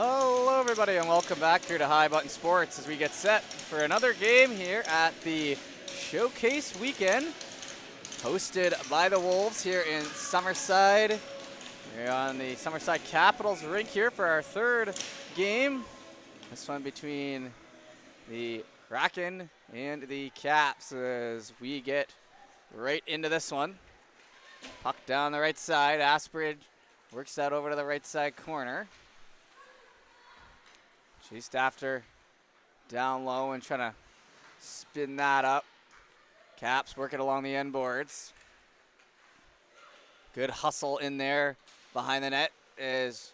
Hello everybody and welcome back here to High Button Sports as we get set for another game here at the Showcase Weekend hosted by the Wolves here in Summerside. We're on the Summerside Capitals rink here for our third game. This one between the Kraken and the Caps as we get right into this one. Puck down the right side. Asbridge works that over to the right side corner. Chased after down low and trying to spin that up. Caps working along the end boards. Good hustle in there behind the net is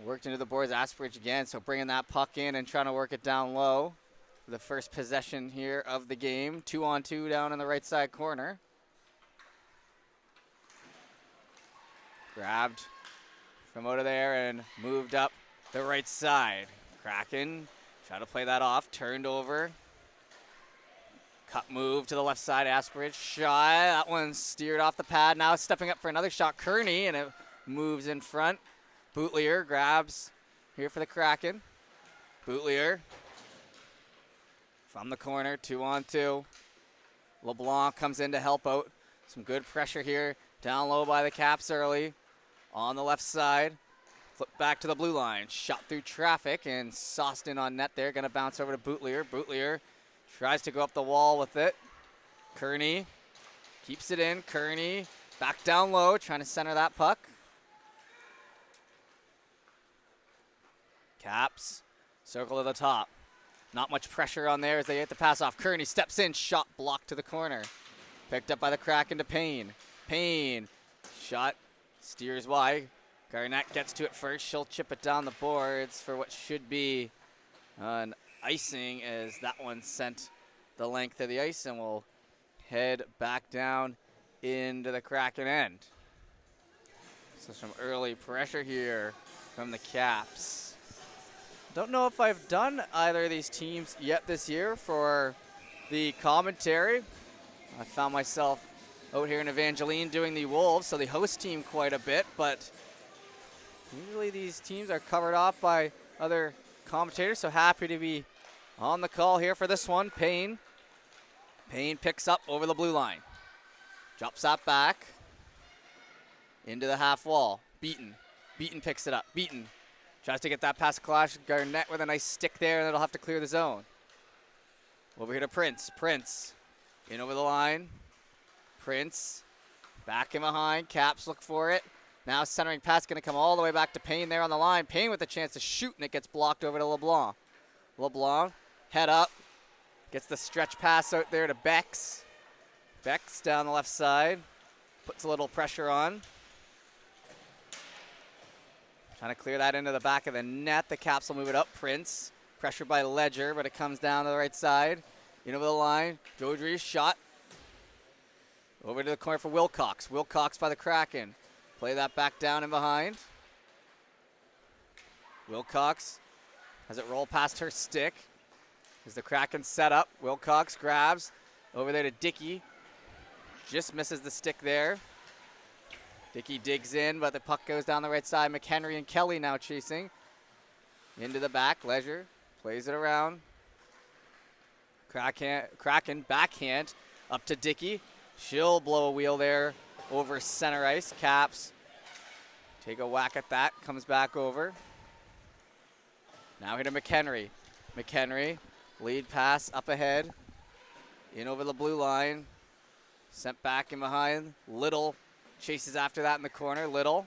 worked into the boards. Asbridge again, so bringing that puck in and trying to work it down low for the first possession here of the game. 2-on-2 down in the right side corner. Grabbed from out of there and moved up the right side. Kraken try to play that off, turned over. Cut move to the left side, Asbridge shot. That one steered off the pad. Now stepping up for another shot, Kearney, and it moves in front. Bootlier grabs here for the Kraken. Bootlier from the corner, 2-on-2. LeBlanc comes in to help out. Some good pressure here, down low by the Caps early. On the left side. Flip back to the blue line. Shot through traffic and sauced in on net there. Going to bounce over to Bootlier. Bootlier tries to go up the wall with it. Kearney keeps it in. Kearney back down low, trying to center that puck. Caps circle to the top. Not much pressure on there as they get the pass off. Kearney steps in. Shot blocked to the corner. Picked up by the Kraken to Payne. Payne shot steers wide. Garnett gets to it first. She'll chip it down the boards for what should be an icing as that one sent the length of the ice and will head back down into the Kraken end. So some early pressure here from the Caps. Don't know if I've done either of these teams yet this year for the commentary. I found myself out here in Evangeline doing the Wolves, so the host team quite a bit, but usually these teams are covered off by other commentators, so happy to be on the call here for this one. Payne picks up over the blue line. Drops that back into the half wall. Beaton picks it up. Beaton tries to get that past Clash. Garnett with a nice stick there, and it'll have to clear the zone. Over here to Prince. Prince in over the line. Prince back in behind. Caps look for it. Now centering pass going to come all the way back to Payne there on the line. Payne with a chance to shoot, and it gets blocked over to LeBlanc. LeBlanc, head up. Gets the stretch pass out there to Bex. Bex down the left side. Puts a little pressure on. Trying to clear that into the back of the net. The Caps will move it up. Prince, pressure by Ledger, but it comes down to the right side. In over the line. Jodry's shot. Over to the corner for Wilcox. Wilcox by the Kraken. Play that back down and behind. Wilcox has it roll past her stick. As the Kraken set up, Wilcox grabs over there to Dickey. Just misses the stick there. Dickey digs in, but the puck goes down the right side. McHenry and Kelly now chasing. Into the back, Leisure plays it around. Kraken backhand up to Dickey. She'll blow a wheel there over center ice. Caps take a whack at that, comes back over. Now here to McHenry. McHenry, lead pass up ahead. In over the blue line. Sent back in behind. Little chases after that in the corner. Little.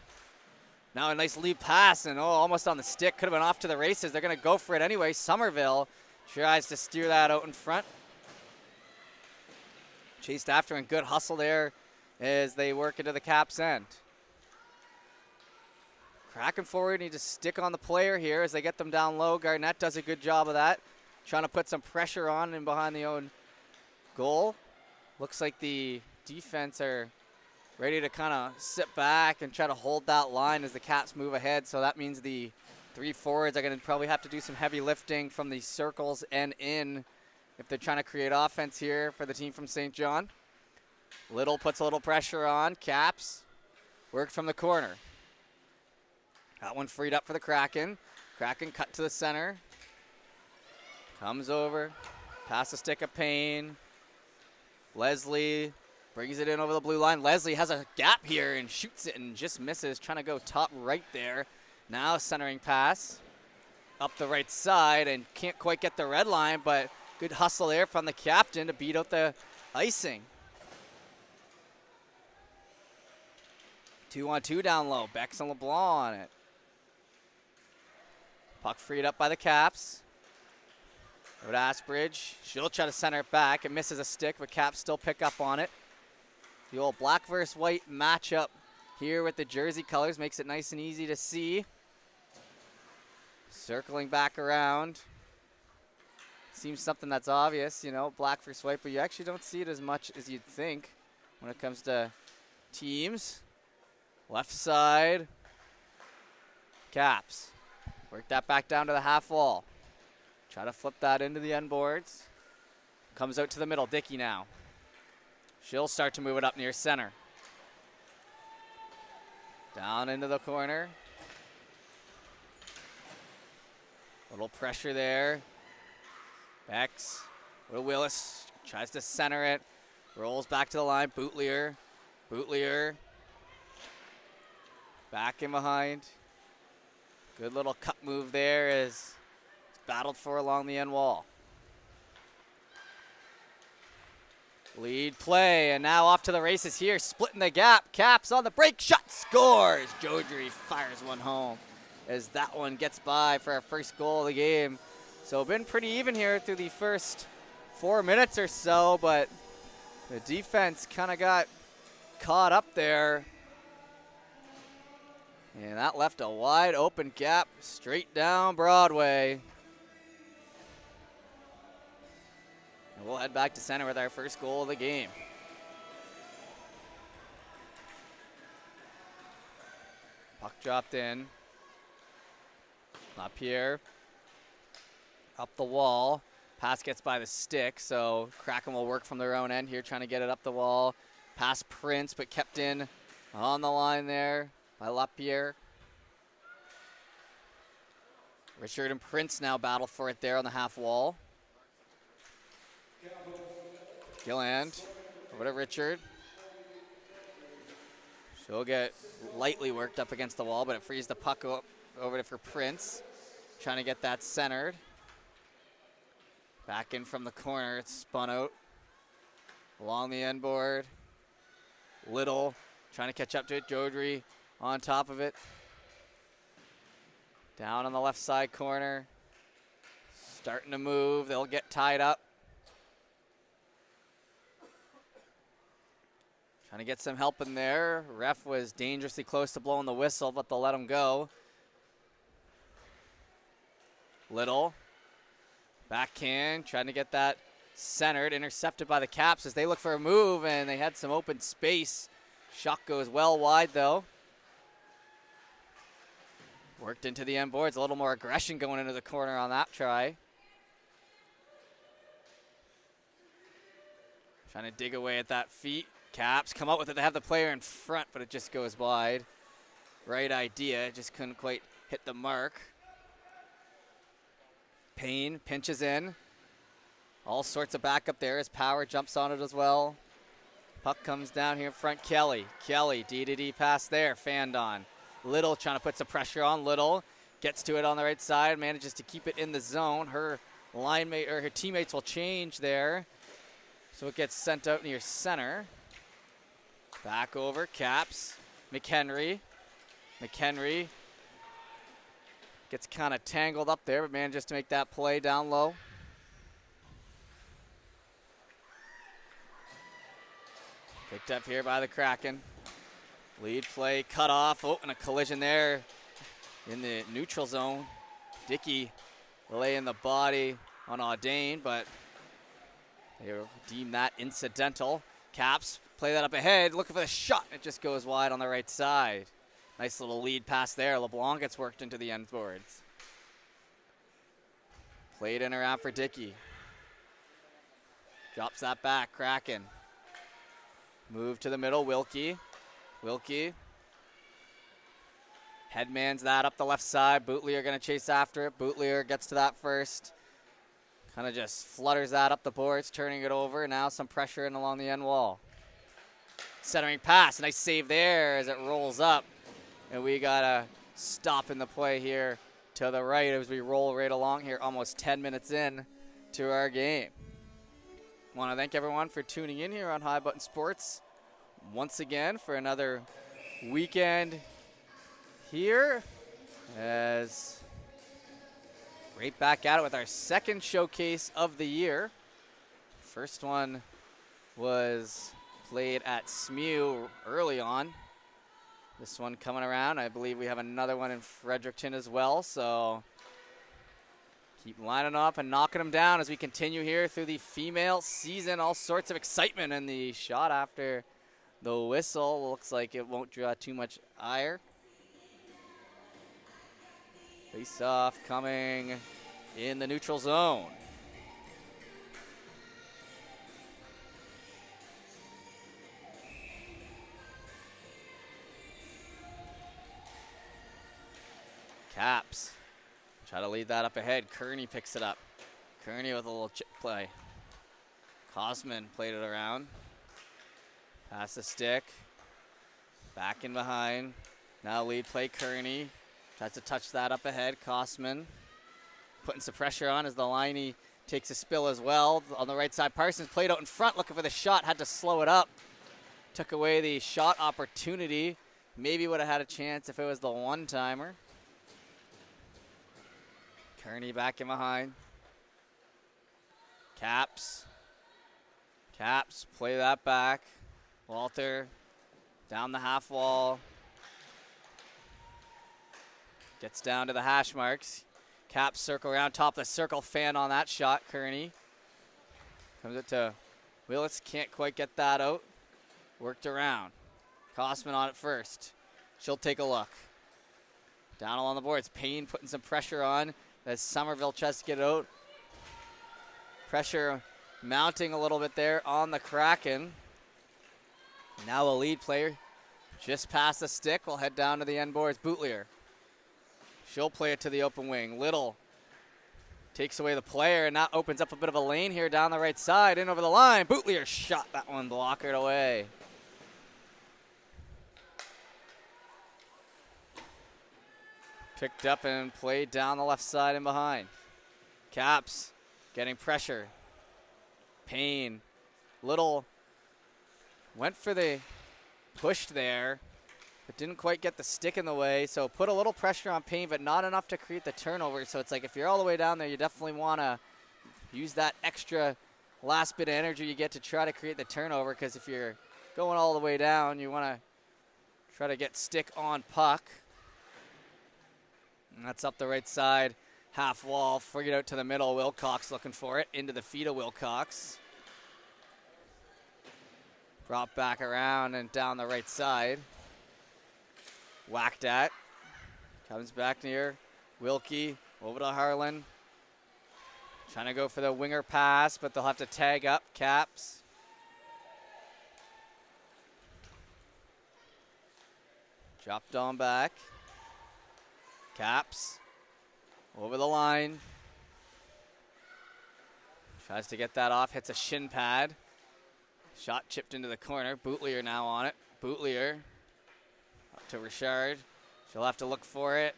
Now a nice lead pass and almost on the stick. Could have been off to the races. They're going to go for it anyway. Somerville tries to steer that out in front. Chased after and good hustle there as they work into the Caps end. Kraken forward, need to stick on the player here as they get them down low. Garnett does a good job of that. Trying to put some pressure on and behind the own goal. Looks like the defense are ready to kind of sit back and try to hold that line as the Caps move ahead. So that means the three forwards are going to probably have to do some heavy lifting from the circles and in if they're trying to create offense here for the team from St. John. Little puts a little pressure on. Caps worked from the corner. That one freed up for the Kraken. Kraken cut to the center. Comes over. Pass the stick of Payne. Leslie brings it in over the blue line. Leslie has a gap here and shoots it and just misses. Trying to go top right there. Now centering pass. Up the right side and can't quite get the red line, but good hustle there from the captain to beat out the icing. 2-on-2 down low. Bex and LeBlanc on it. Puck freed up by the Caps. Over to Asbridge. She'll try to center it back. It misses a stick, but Caps still pick up on it. The old black versus white matchup here with the jersey colors makes it nice and easy to see. Circling back around. Seems something that's obvious, you know, black versus white, but you actually don't see it as much as you'd think when it comes to teams. Left side. Caps. Work that back down to the half wall. Try to flip that into the end boards. Comes out to the middle. Dickey now. She'll start to move it up near center. Down into the corner. Little pressure there. Bex. Will Willis tries to center it. Rolls back to the line. Bootlier. Bootlier. Back in behind. Good little cut move there as it's battled for along the end wall. Lead play, and now off to the races here. Splitting the gap. Caps on the break. Shot scores. Jodry fires one home as that one gets by for our first goal of the game. So been pretty even here through the first 4 minutes or so, but the defense kind of got caught up there. And that left a wide open gap straight down Broadway. And we'll head back to center with our first goal of the game. Puck dropped in. LaPierre. Up the wall. Pass gets by the stick, so Kraken will work from their own end here, trying to get it up the wall. Pass Prince, but kept in on the line there by LaPierre. Richard and Prince now battle for it there on the half wall. Gilland over to Richard. She'll get lightly worked up against the wall, but it frees the puck up over to for Prince. Trying to get that centered. Back in from the corner, it's spun out. Along the end board. Little trying to catch up to it. Jodry on top of it. Down on the left side corner. Starting to move. They'll get tied up. Trying to get some help in there. Ref was dangerously close to blowing the whistle, but they'll let him go. Little. Backhand, trying to get that centered. Intercepted by the Caps as they look for a move, and they had some open space. Shot goes well wide, though. Worked into the end boards. A little more aggression going into the corner on that try. Trying to dig away at that feet. Caps come out with it. They have the player in front, but it just goes wide. Right idea, just couldn't quite hit the mark. Payne pinches in. All sorts of backup there as Power jumps on it as well. Puck comes down here in front. Kelly. Kelly, D-to-D pass there. Fanned on. Little trying to put some pressure on. Little gets to it on the right side. Manages to keep it in the zone. Her line mate or her teammates will change there. So it gets sent out near center. Back over. Caps. McHenry. McHenry gets kind of tangled up there, but manages to make that play down low. Picked up here by the Kraken. Lead play cut off. Oh, and a collision there in the neutral zone. Dickey laying the body on Audain, but they deem that incidental. Caps play that up ahead, looking for the shot. It just goes wide on the right side. Nice little lead pass there. LeBlanc gets worked into the end boards. Played in around for Dickey. Drops that back. Kraken. Move to the middle. Wilkie. Wilkie. Headmans that up the left side. Bootlier going to chase after it. Bootlier gets to that first. Kind of just flutters that up the boards, turning it over. Now some pressure in along the end wall. Centering pass. Nice save there as it rolls up. And we got a stop in the play here to the right as we roll right along here, almost 10 minutes in to our game. Want to thank everyone for tuning in here on High Button Sports once again for another weekend here, as right back at it with our second showcase of the year. First one was played at SMU early on. This one coming around. I believe we have another one in Fredericton as well, so keep lining up and knocking them down as we continue here through the female season. All sorts of excitement in the shot after the whistle. Looks like it won't draw too much ire. Face off coming in the neutral zone. Caps try to lead that up ahead. Kearney picks it up. Kearney with a little chip play. Kosman played it around. Pass the stick. Back in behind. Now lead play Kearney. Tries to touch that up ahead. Kosman putting some pressure on as the liney takes a spill as well. On the right side, Parsons played out in front looking for the shot. Had to slow it up. Took away the shot opportunity. Maybe would have had a chance if it was the one-timer. Kearney back in behind. Caps. Caps, play that back. Walter down the half wall. Gets down to the hash marks. Caps circle around top of the circle, fan on that shot, Kearney. Comes it to Willis, can't quite get that out. Worked around. Kosman on it first. She'll take a look. Down along the boards, Payne putting some pressure on as Somerville tries to get it out. Pressure mounting a little bit there on the Kraken. Now a lead player just past the stick. We'll head down to the end boards. Bootlier. She'll play it to the open wing. Little takes away the player, and that opens up a bit of a lane here down the right side. In over the line. Bootlier shot that one, blockered away. Picked up and played down the left side and behind. Caps getting pressure. Payne. Little went for the push there, but didn't quite get the stick in the way. So put a little pressure on Payne, but not enough to create the turnover. So it's like if you're all the way down there, you definitely want to use that extra last bit of energy you get to try to create the turnover, because if you're going all the way down, you want to try to get stick on puck. And that's up the right side, half wall, figured out to the middle. Wilcox looking for it, into the feet of Wilcox. Brought back around and down the right side. Whacked at. Comes back near Wilkie, over to Harlan. Trying to go for the winger pass, but they'll have to tag up. Caps. Dropped on back. Caps over the line. Tries to get that off, hits a shin pad. Shot chipped into the corner. Bootlier now on it. Bootlier up to Richard. She'll have to look for it.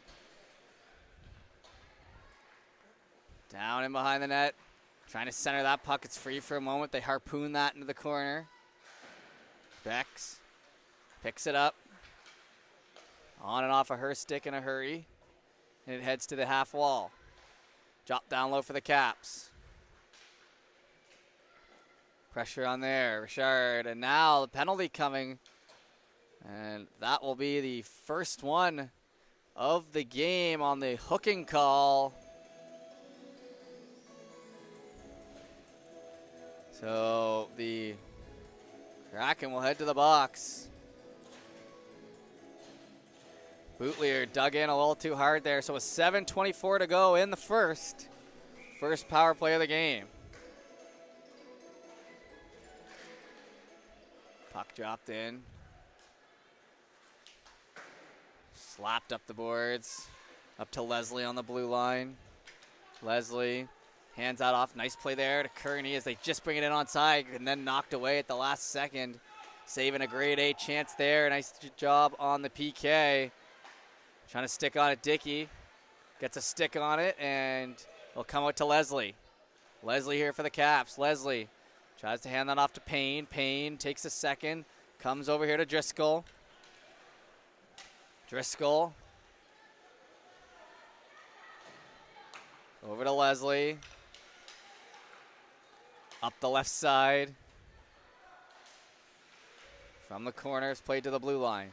Down in behind the net. Trying to center that puck. It's free for a moment. They harpoon that into the corner. Bex picks it up. On and off of her stick in a hurry. And it heads to the half wall. Drop down low for the Caps. Pressure on there, Richard. And now the penalty coming. And that will be the first one of the game on the hooking call. So the Kraken will head to the box. Bootlier dug in a little too hard there, so with 7:24 to go in the first power play of the game. Puck dropped in. Slapped up the boards. Up to Leslie on the blue line. Leslie hands that off. Nice play there to Kearney as they just bring it in onside and then knocked away at the last second. Saving a grade A chance there. Nice job on the PK. Trying to stick on it, Dickey. Gets a stick on it and it'll come out to Leslie. Leslie here for the Caps. Leslie tries to hand that off to Payne. Payne takes a second. Comes over here to Driscoll. Driscoll. Over to Leslie. Up the left side. From the corners, played to the blue line.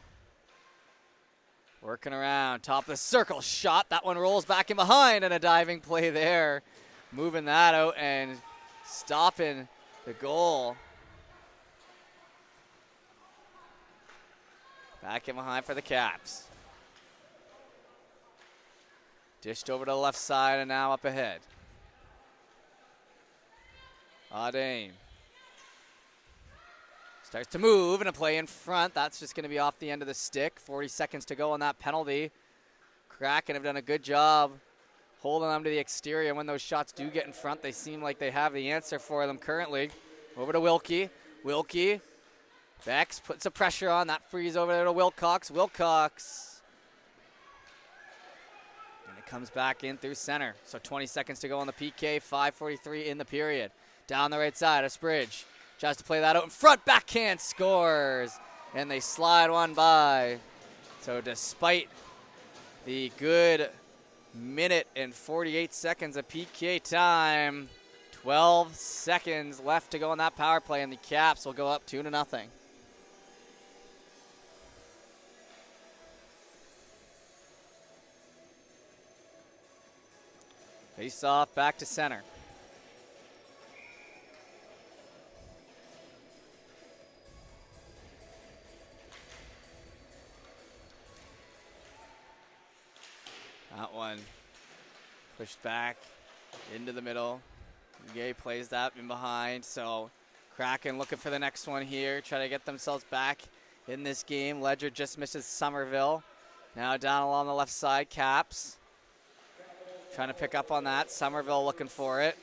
Working around, top of the circle, shot. That one rolls back in behind and a diving play there. Moving that out and stopping the goal. Back in behind for the Caps. Dished over to the left side and now up ahead. Audane. Starts to move and a play in front. That's just going to be off the end of the stick. 40 seconds to go on that penalty. Kraken have done a good job holding them to the exterior. When those shots do get in front, they seem like they have the answer for them currently. Over to Wilkie. Wilkie. Bex puts some pressure on. That frees over there to Wilcox. Wilcox. And it comes back in through center. So 20 seconds to go on the PK. 5:43 in the period. Down the right side, Esbridge. Tries to play that out in front. Backhand scores. And they slide one by. So despite the good minute and 48 seconds of PK time, 12 seconds left to go on that power play, and the Caps will go up 2-0. Face off back to center. That one pushed back into the middle. Gay plays that in behind. So Kraken looking for the next one here. Try to get themselves back in this game. Ledger just misses Somerville. Now down along the left side, Caps. Trying to pick up on that. Somerville looking for it.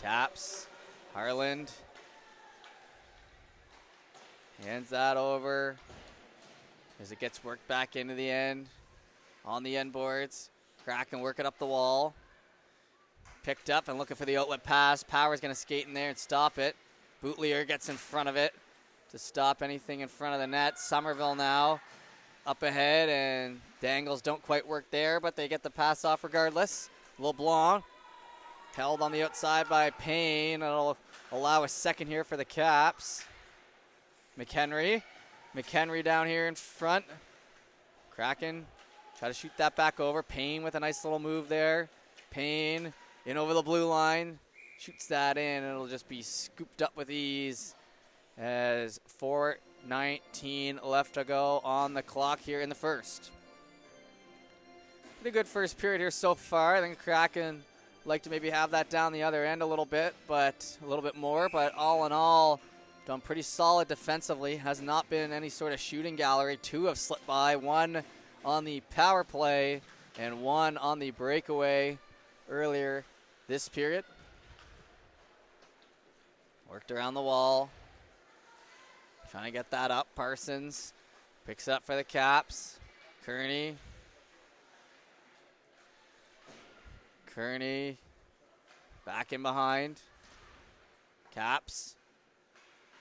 Caps. Harland. Hands that over as it gets worked back into the end. On the end boards. Kraken working up the wall. Picked up and looking for the outlet pass. Power's going to skate in there and stop it. Bootlier gets in front of it to stop anything in front of the net. Somerville now up ahead, and Dangles don't quite work there, but they get the pass off regardless. LeBlanc held on the outside by Payne. It'll allow a second here for the Caps. McHenry. McHenry down here in front. Kraken try to shoot that back over. Payne with a nice little move there. Payne in over the blue line. Shoots that in, and it'll just be scooped up with ease as 4:19 left to go on the clock here in the first. Pretty good first period here so far. I think Kraken like to maybe have that down the other end a little bit more, but all in all, done pretty solid defensively. Has not been any sort of shooting gallery. Two have slipped by, one on the power play and one on the breakaway earlier this period. Worked around the wall. Trying to get that up. Parsons picks up for the Caps. Kearney. Kearney back in behind. Caps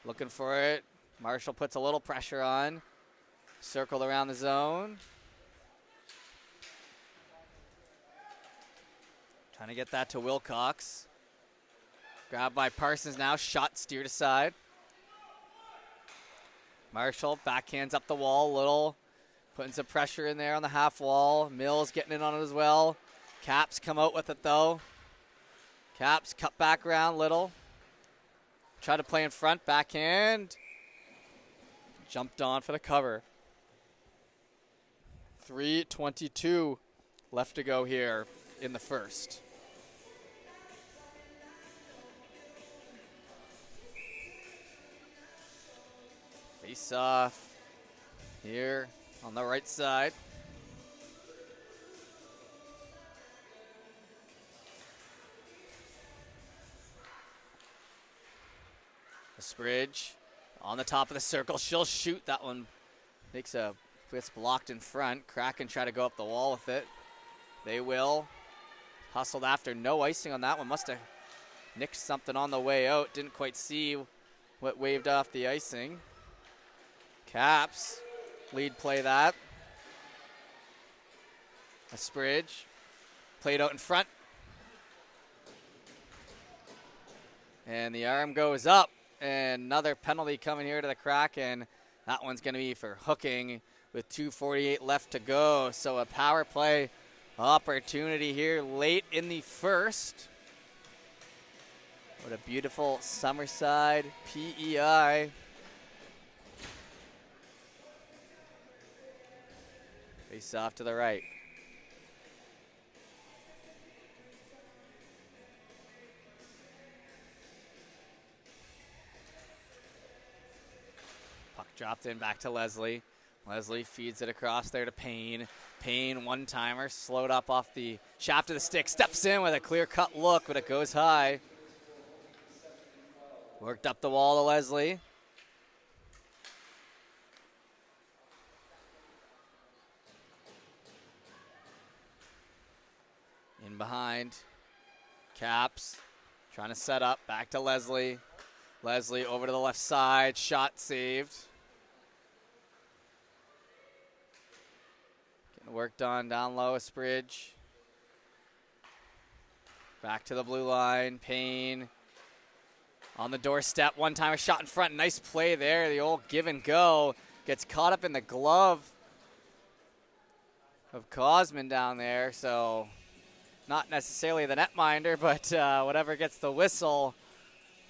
looking for it. Marshall puts a little pressure on. Circled around the zone. Trying to get that to Wilcox. Grabbed by Parsons now. Shot steered aside. Marshall backhands up the wall. Little putting some pressure in there on the half wall. Mills getting in on it as well. Caps come out with it though. Caps cut back around Little. Try to play in front. Backhand. Jumped on for the cover. 3:22 left to go here in the first. Face off here on the right side. Spridge on the top of the circle. She'll shoot. That one gets blocked in front. Kraken try to go up the wall with it. They will. Hustled after. No icing on that one. Must have nicked something on the way out. Didn't quite see what waved off the icing. Caps. Lead play that. A Spridge. Played out in front. And the arm goes up. And another penalty coming here to the Kraken. That one's going to be for hooking with 2:48 left to go. So a power play opportunity here late in the first. What a beautiful Summerside PEI. Face off to the right. Puck dropped in back to Leslie. Leslie feeds it across there to Payne. Payne, one-timer, slowed up off the shaft of the stick. Steps in with a clear-cut look, but it goes high. Worked up the wall to Leslie. In behind. Caps. Trying to set up. Back to Leslie. Leslie over to the left side. Shot saved. Getting work done down low. Spridge. Back to the blue line. Payne. On the doorstep. One-timer shot in front. Nice play there. The old give and go. Gets caught up in the glove of Cosman down there. So not necessarily the netminder, but whatever gets the whistle.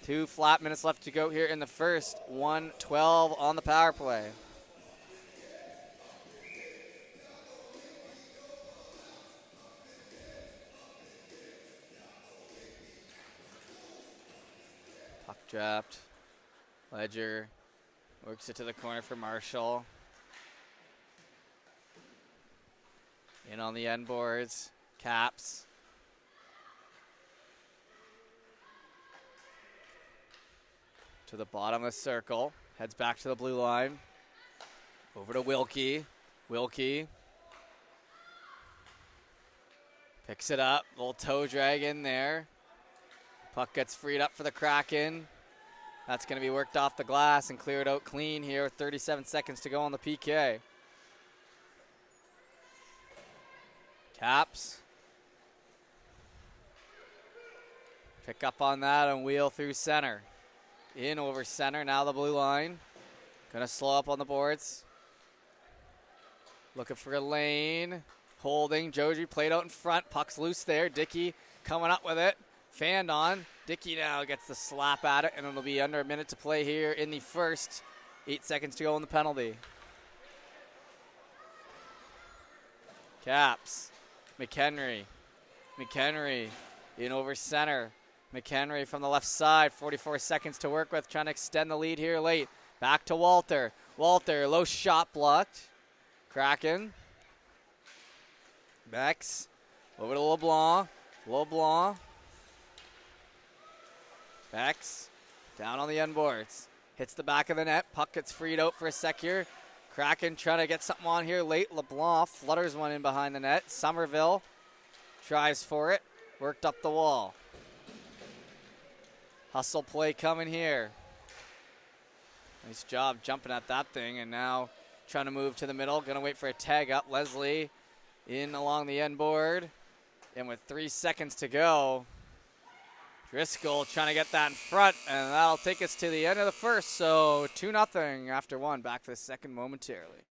2 flat minutes left to go here in the first. 1:12 on the power play. Puck dropped. Ledger works it to the corner for Marshall. In on the end boards. Caps. To the bottom of the circle. Heads back to the blue line. Over to Wilkie. Wilkie. Picks it up. Little toe drag in there. Puck gets freed up for the Kraken. That's going to be worked off the glass and cleared out clean here with 37 seconds to go on the PK. Caps. Pick up on that and wheel through center. In over center, now the blue line. Gonna slow up on the boards. Looking for a lane. Holding, Joji played out in front. Puck's loose there. Dickey coming up with it. Fanned on. Dickey now gets the slap at it, and it'll be under a minute to play here in the first. 8 seconds to go on the penalty. Caps. McHenry. McHenry in over center. McHenry from the left side, 44 seconds to work with, trying to extend the lead here late. Back to Walter. Walter, low shot blocked. Kraken. Bex. Over to LeBlanc. LeBlanc. Bex. Down on the end boards. Hits the back of the net. Puck gets freed out for a sec here. Kraken trying to get something on here late. LeBlanc flutters one in behind the net. Somerville tries for it. Worked up the wall. Hustle play coming here. Nice job jumping at that thing, and now trying to move to the middle. Gonna wait for a tag up. Leslie in along the end board. And with 3 seconds to go, Driscoll trying to get that in front, and that'll take us to the end of the first. So 2-0 after 1. Back for the second momentarily.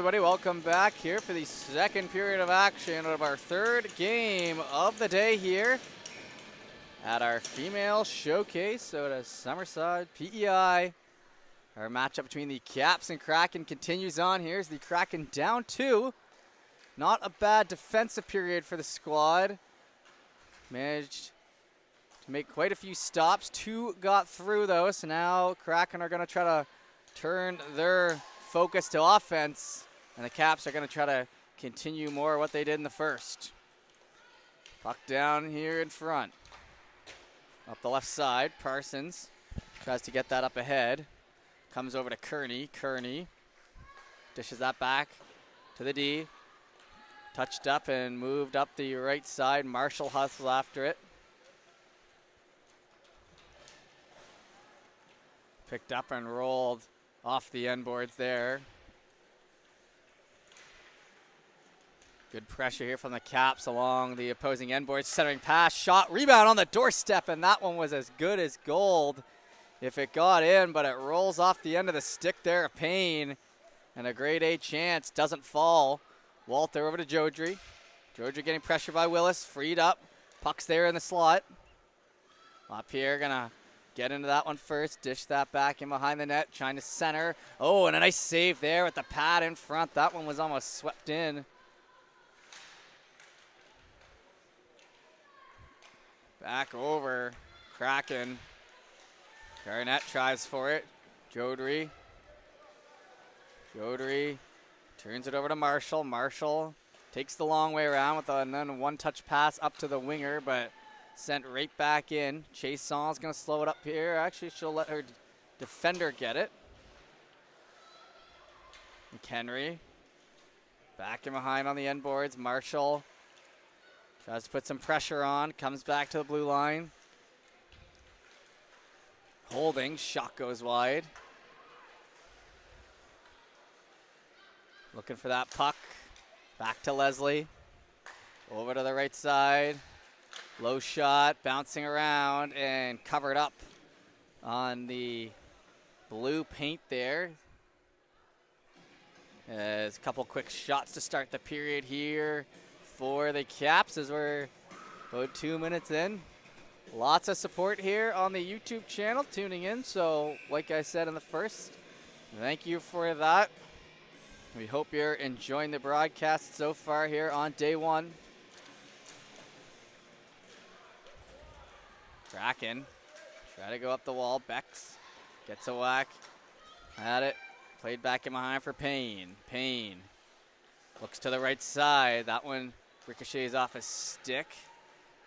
everybody. Welcome back here for the second period of action of our third game of the day here at our female showcase. So to Summerside PEI. Our matchup between the Caps and Kraken continues on. Here's the Kraken down 2. Not a bad defensive period for the squad. Managed to make quite a few stops. 2 got through though, so now Kraken are going to try to turn their focus to offense, and the Caps are going to try to continue more what they did in the first. Puck down here in front. Up the left side, Parsons tries to get that up ahead. Comes over to Kearney. Kearney dishes that back to the D. Touched up and moved up the right side. Marshall hustles after it. Picked up and rolled off the end boards there. Good pressure here from the Caps along the opposing end boards. Centering pass, shot, rebound on the doorstep, and that one was as good as gold if it got in, but it rolls off the end of the stick there. Payne, and a grade A chance, doesn't fall. Walter over to Jodry. Jodry getting pressure by Willis, freed up. Puck's there in the slot. LaPierre gonna get into that one first, dish that back in behind the net, trying to center. Oh, and a nice save there with the pad in front. That one was almost swept in. Back over, Kraken. Garnett tries for it. Jodry. Jodry turns it over to Marshall. Marshall takes the long way around with a one-touch pass up to the winger, but sent right back in. Chasson's going to slow it up here. Actually, she'll let her defender get it. McHenry back in behind on the end boards. Marshall tries to put some pressure on. Comes back to the blue line. Holding. Shot goes wide. Looking for that puck. Back to Leslie. Over to the right side. Low shot, bouncing around and covered up on the blue paint there. As a couple quick shots to start the period here for the Caps as we're about 2 minutes in. Lots of support here on the YouTube channel tuning in. So like I said in the first, thank you for that. We hope you're enjoying the broadcast so far here on day 1. Kraken, try to go up the wall. Bex gets a whack. Had it. Played back in behind for Payne. Payne looks to the right side. That one ricochets off his stick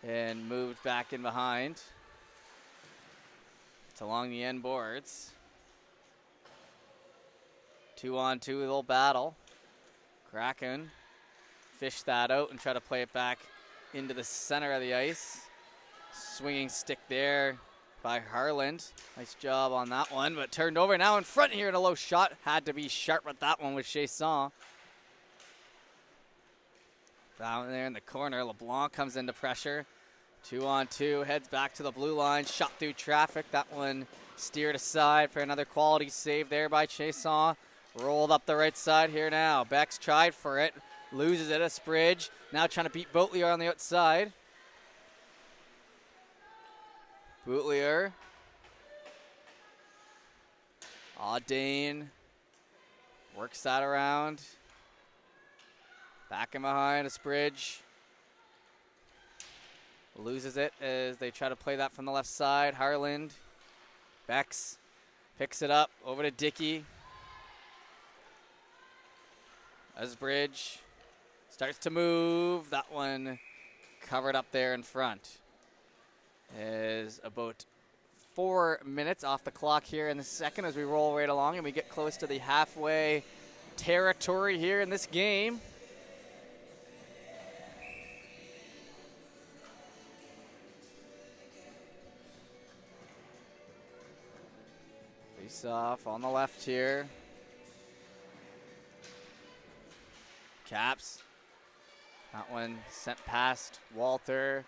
and moved back in behind. It's along the end boards. 2-on-2, a little battle. Kraken fish that out and try to play it back into the center of the ice. Swinging stick there by Harland. Nice job on that one, but turned over now in front here in a low shot. Had to be sharp with that one with Chasson. Down there in the corner, LeBlanc comes into pressure. 2-on-2, heads back to the blue line. Shot through traffic. That one steered aside for another quality save there by Chasson. Rolled up the right side here now. Bex tried for it. Loses it, a Spridge. Now trying to beat Boatlier on the outside. Bootlier. Dane works that around. Back in behind, a Spridge. Loses it as they try to play that from the left side. Harland. Bex picks it up over to Dickey. Esbridge starts to move. That one covered up there in front. Is about 4 minutes off the clock here in the second as we roll right along and we get close to the halfway territory here in this game. Face off on the left here. Caps. That one sent past Walter.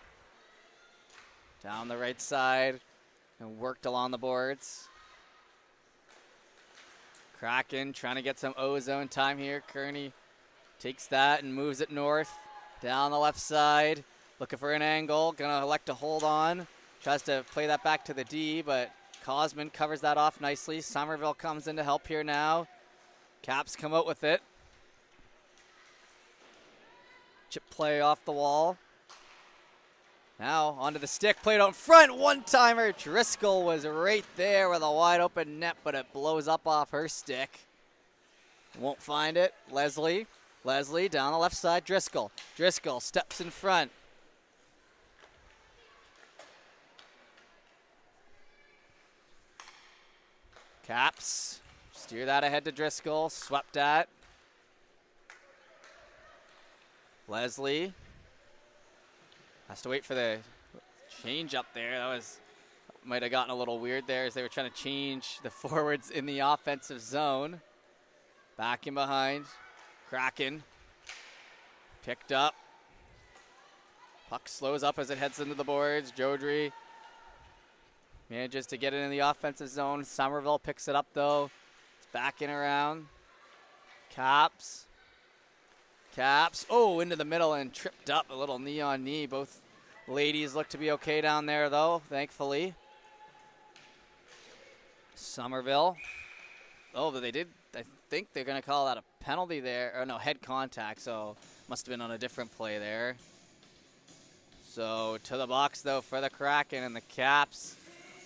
Down the right side and worked along the boards. Kraken trying to get some ozone time here. Kearney takes that and moves it north. Down the left side. Looking for an angle. Gonna elect to hold on. Tries to play that back to the D, but Cosman covers that off nicely. Somerville comes in to help here now. Caps come out with it. Chip play off the wall. Now onto the stick, played out in front, one-timer. Driscoll was right there with a wide open net, but it blows up off her stick. Won't find it. Leslie down the left side, Driscoll steps in front. Caps, steer that ahead to Driscoll, swept at. Leslie has to wait for the change up there. That might have gotten a little weird there as they were trying to change the forwards in the offensive zone. Back in behind. Kraken. Picked up. Puck slows up as it heads into the boards. Jodry manages to get it in the offensive zone. Somerville picks it up though. It's backing around. Caps. Oh, into the middle and tripped up. A little knee on knee. Both ladies look to be okay down there, though, thankfully. Somerville. Oh, but they did. I think they're going to call that a penalty there. Or no, head contact. So must have been on a different play there. So to the box, though, for the Kraken, and the Caps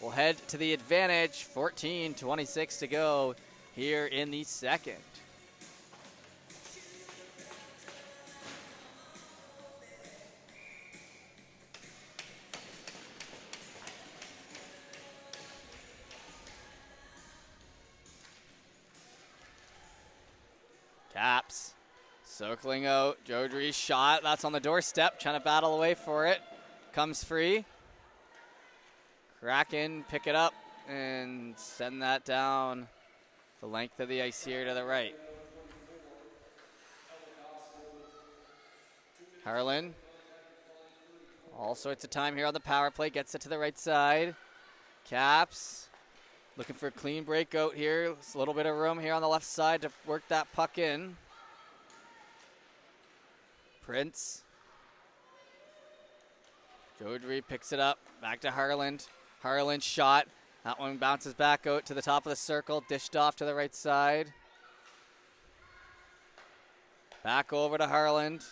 will head to the advantage. 14:26 to go here in the second. Caps circling out. Jodry's shot. That's on the doorstep. Trying to battle away for it. Comes free. Kraken pick it up and send that down the length of the ice here to the right. Harlan. All sorts of time here on the power play. Gets it to the right side. Caps. Looking for a clean breakout here. It's a little bit of room here on the left side to work that puck in. Prince. Jodry picks it up. Back to Harland. Harland shot. That one bounces back out to the top of the circle. Dished off to the right side. Back over to Harland.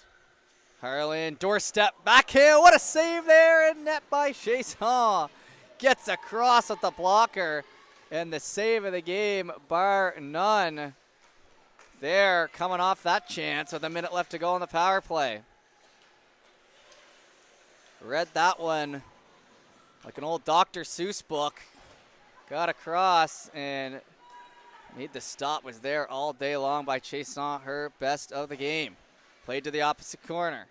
Harland, doorstep, backhand. What a save there, and net by Chasson. Gets across with the blocker. And the save of the game, bar none. There, coming off that chance with a minute left to go on the power play. Read that one like an old Dr. Seuss book. Got across and made the stop. Was there all day long by Chasson, her best of the game. Played to the opposite corner.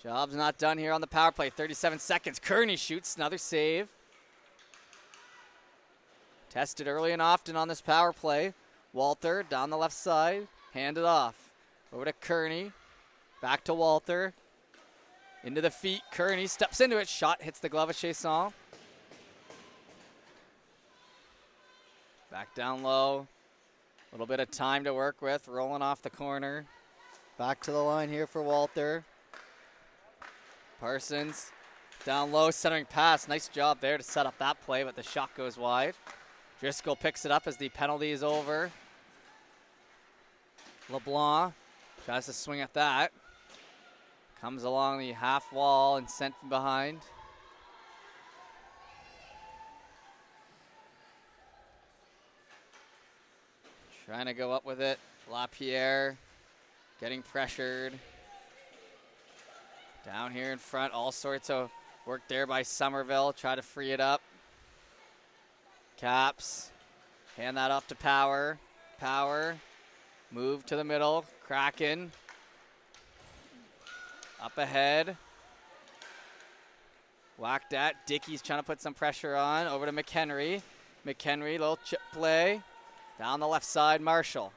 Job's not done here on the power play. 37 seconds. Kearney shoots another save. Tested early and often on this power play. Walter down the left side. Handed off. Over to Kearney. Back to Walter. Into the feet. Kearney steps into it. Shot hits the glove of Chasson. Back down low. A little bit of time to work with. Rolling off the corner. Back to the line here for Walter. Parsons down low. Centering pass. Nice job there to set up that play, but the shot goes wide. Driscoll picks it up as the penalty is over. LeBlanc tries to swing at that. Comes along the half wall and sent from behind. Trying to go up with it. LaPierre getting pressured. Down here in front, all sorts of work there by Somerville. Try to free it up. Caps, hand that off to Power. Power, move to the middle. Kraken, up ahead. Whacked at. Dickey's trying to put some pressure on. Over to McHenry. McHenry, little chip play. Down the left side, Marshall.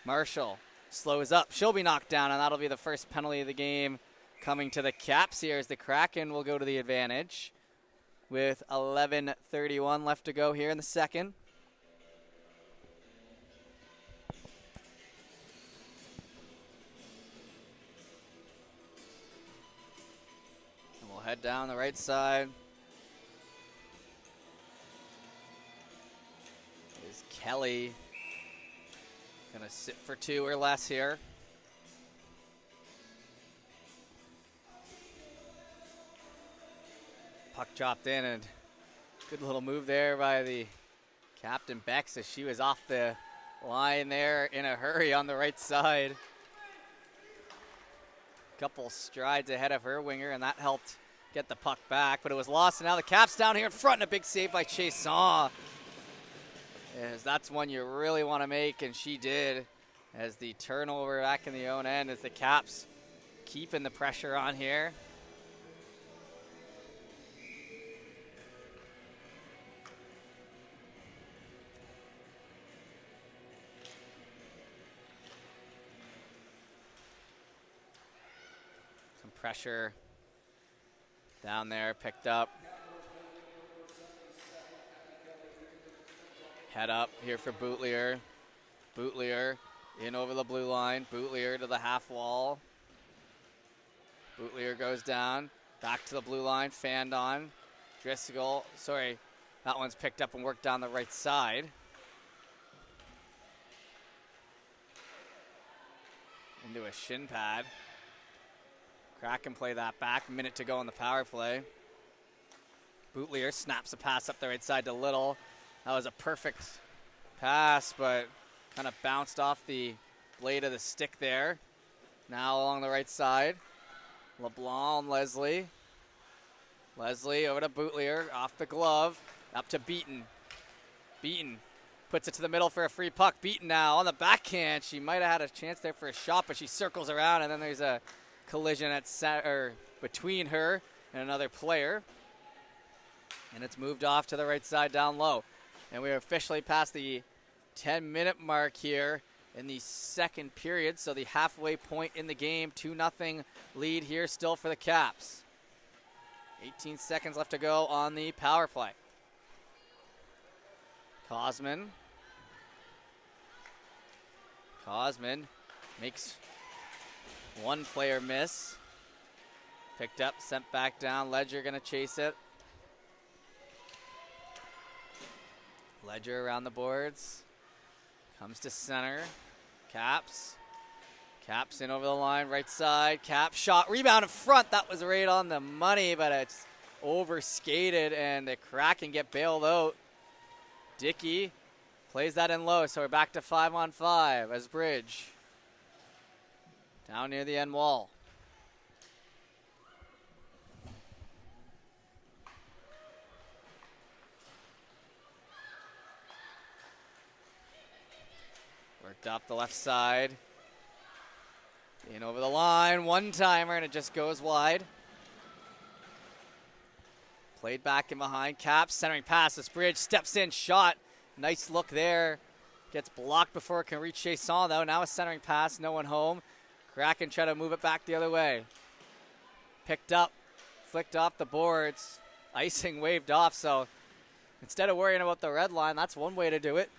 Marshall slows up. She'll be knocked down, and that'll be the first penalty of the game coming to the Caps here as the Kraken will go to the advantage with 11:31 left to go here in the second. head down the right side. Is Kelly gonna sit for 2 or less here? Puck dropped in, and good little move there by the Captain Bex as she was off the line there in a hurry on the right side. Couple strides ahead of her winger, and that helped get the puck back, but it was lost, and now the Caps down here in front, and a big save by Chason. As that's one you really want to make, and she did, as the turnover back in the own end as the Caps keeping the pressure on here. Some pressure down there, picked up. Head up here for Boutlier. Boutlier in over the blue line. Boutlier to the half wall. Boutlier goes down. Back to the blue line. Fanned on. Driscoll. Sorry, that one's picked up and worked down the right side. Into a shin pad. Kraken play that back. Minute to go on the power play. Boutlier snaps a pass up the right side to Little. That was a perfect pass, but kind of bounced off the blade of the stick there. Now along the right side. LeBlanc and Leslie. Leslie over to Boutlier, off the glove, up to Beaton. Beaton puts it to the middle for a free puck. Beaton now on the backhand. She might have had a chance there for a shot, but she circles around, and then there's a collision between her and another player. And it's moved off to the right side down low. And we are officially past the 10-minute mark here in the second period. So the halfway point in the game, 2-0 lead here still for the Caps. 18 seconds left to go on the power play. Cosman makes one player miss. Picked up, sent back down. Ledger gonna chase it. Ledger around the boards. Comes to center. Caps in over the line, right side. Caps shot, rebound in front. That was right on the money, but it's overskated, and the Kraken get bailed out. Dickey plays that in low, so we're back to 5-on-5 as Bridge. Down near the end wall. Worked off the left side. In over the line, one-timer, and it just goes wide. Played back in behind. Caps, centering pass. This Bridge steps in, shot. Nice look there. Gets blocked before it can reach Chason, though. Now a centering pass, no one home. Kraken try to move it back the other way. Picked up, flicked off the boards. Icing waved off, so instead of worrying about the red line, that's one way to do it.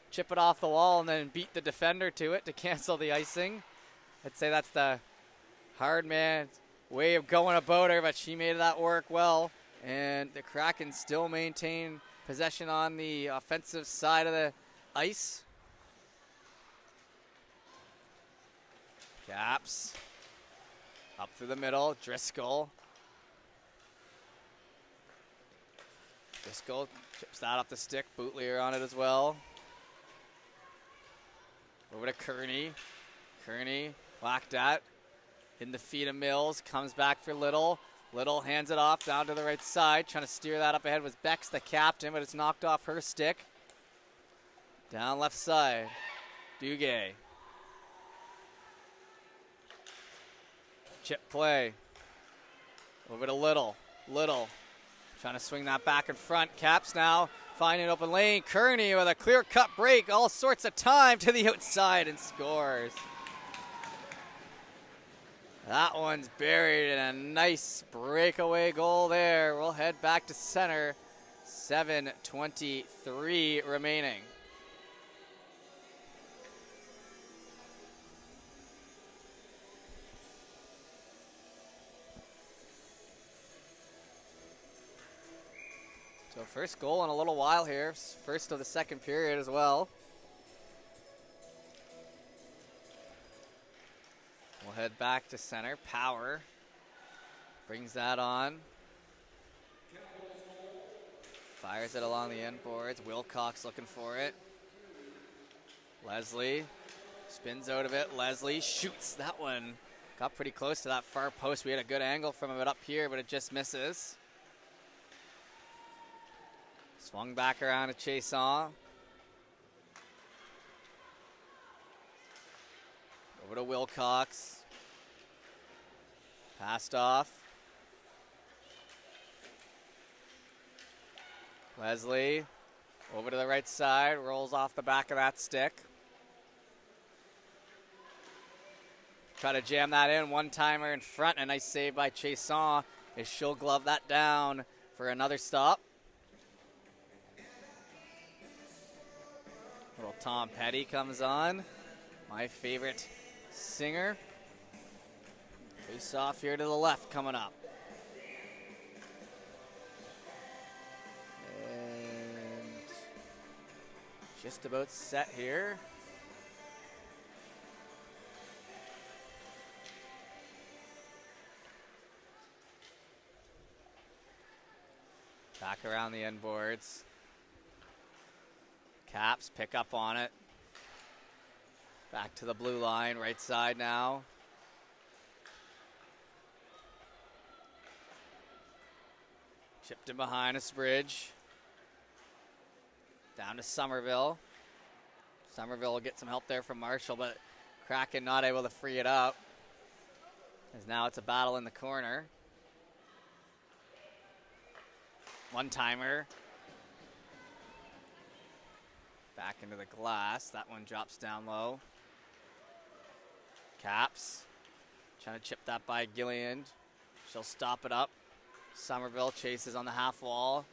Chip it off the wall and then beat the defender to it to cancel the icing. I'd say that's the hard man's way of going about her, but she made that work well. And the Kraken still maintain possession on the offensive side of the ice. Caps up through the middle. Driscoll chips that off the stick. Boutlier on it as well. Over to Kearney. Kearney whacked at in the feet of Mills. Comes back for Little. Little hands it off down to the right side. Trying to steer that up ahead was Bex, the captain, but it's knocked off her stick. Down left side. Duguay. Chip play. Over to Little. Little trying to swing that back in front. Caps now finding open lane. Kearney with a clear-cut break. All sorts of time to the outside and scores. That one's buried in a nice breakaway goal there. We'll head back to center. 7:23 remaining. So first goal in a little while here. First of the second period as well. We'll head back to center. Power brings that on. Fires it along the end boards. Wilcox looking for it. Leslie spins out of it. Leslie shoots that one. Got pretty close to that far post. We had a good angle from it up here, but it just misses. Swung back around to Chason. Over to Wilcox. Passed off. Leslie over to the right side. Rolls off the back of that stick. Try to jam that in. One-timer in front. A nice save by Chason as she'll glove that down for another stop. Little Tom Petty comes on. My favorite singer. Face off here to the left coming up. And just about set here. Back around the end boards. Caps pick up on it. Back to the blue line, right side now. Chipped in behind a Bridge. Down to Somerville. Somerville will get some help there from Marshall, but Kraken not able to free it up. As now it's a battle in the corner. One-timer. Back into the glass. That one drops down low. Caps. Trying to chip that by Gillian. She'll stop it up. Somerville chases on the half wall.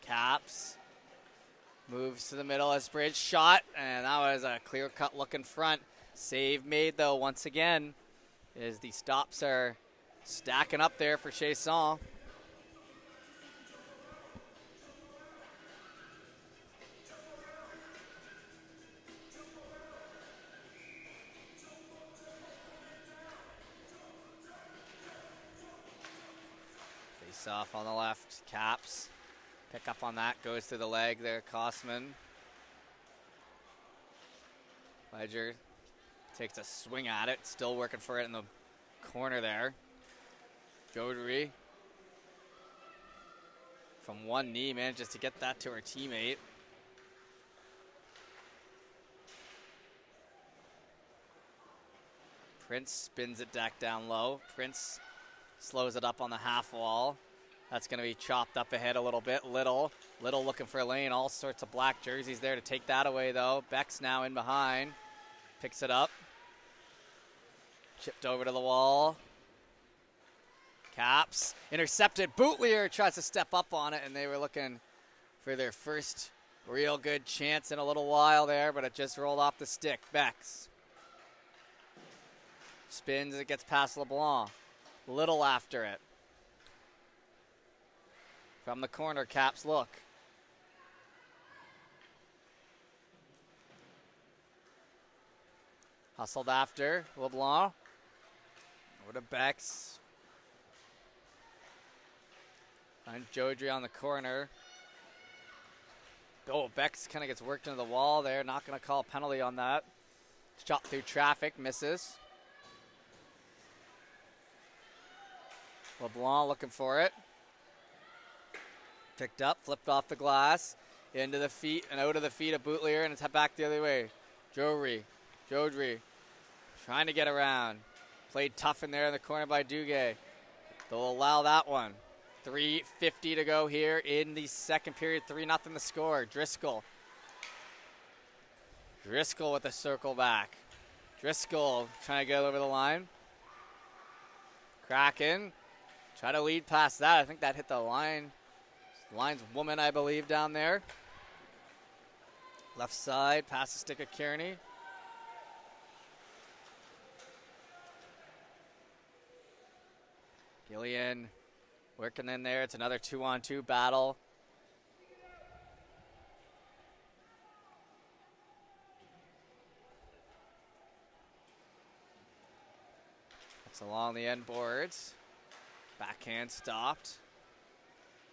Caps. Moves to the middle as Bridge shot. And that was a clear-cut look in front. Save made, though, once again, as the stops are stacking up there for Chason. Off on the left, Caps. Pick up on that, goes to the leg there, Kosman. Ledger takes a swing at it, still working for it in the corner there. Godry from one knee manages to get that to her teammate. Prince spins it back down low. Prince slows it up on the half wall. That's going to be chopped up ahead a little bit. Little looking for a lane. All sorts of black jerseys there to take that away, though. Beck's now in behind. Picks it up. Chipped over to the wall. Caps. Intercepted. Bootlier tries to step up on it, and they were looking for their first real good chance in a little while there, but it just rolled off the stick. Beck's. Spins. It gets past LeBlanc. Little after it. From the corner, Caps look. Hustled after. LeBlanc. Over to Bex. And Jodry on the corner. Oh, Bex kind of gets worked into the wall there. Not going to call a penalty on that. Shot through traffic. Misses. LeBlanc looking for it. Picked up, flipped off the glass, into the feet and out of the feet of Bootlier, and it's back the other way. Jodry trying to get around. Played tough in there in the corner by Duguay. They'll allow that one. 3:50 to go here in the second period. 3-0 the score. Driscoll with a circle back. Driscoll trying to get over the line. Kraken try to lead past that. I think that hit the line. Line's woman, I believe, down there. Left side, past the stick of Kearney. Gillian working in there. It's another 2-on-2 battle. It's along the end boards. Backhand stopped.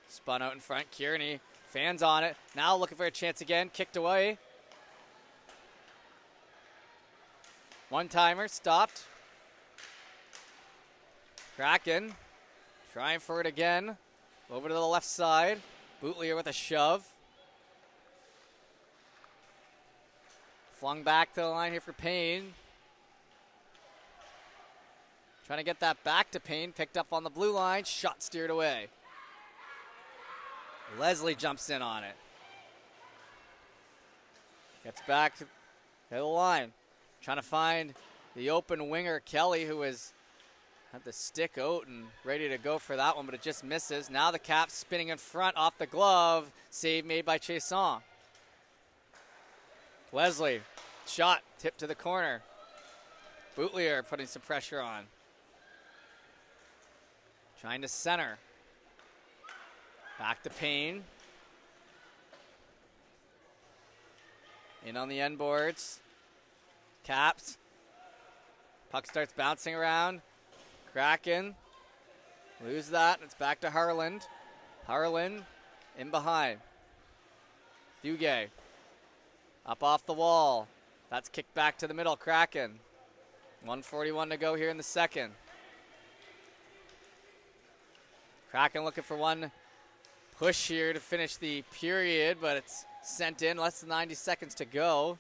Spun out in front. Kearney, fans on it. Now looking for a chance again. Kicked away. One-timer, stopped. Kraken, trying for it again. Over to the left side. Bootlier with a shove. Flung back to the line here for Payne. Trying to get that back to Payne. Picked up on the blue line. Shot steered away. Leslie jumps in on it. Gets back to the line. Trying to find the open winger, Kelly, who has had the stick out and ready to go for that one, but it just misses. Now the Caps spinning in front off the glove. Save made by Chiasson. Leslie, shot, tip to the corner. Bootlier putting some pressure on. Trying to center. Back to Payne. In on the end boards. Caps. Puck starts bouncing around. Kraken. Lose that. It's back to Harland. Harland in behind. Duguay. Up off the wall. That's kicked back to the middle. Kraken. 1:41 to go here in the second. Kraken looking for one push here to finish the period, but it's sent in. Less than 90 seconds to go.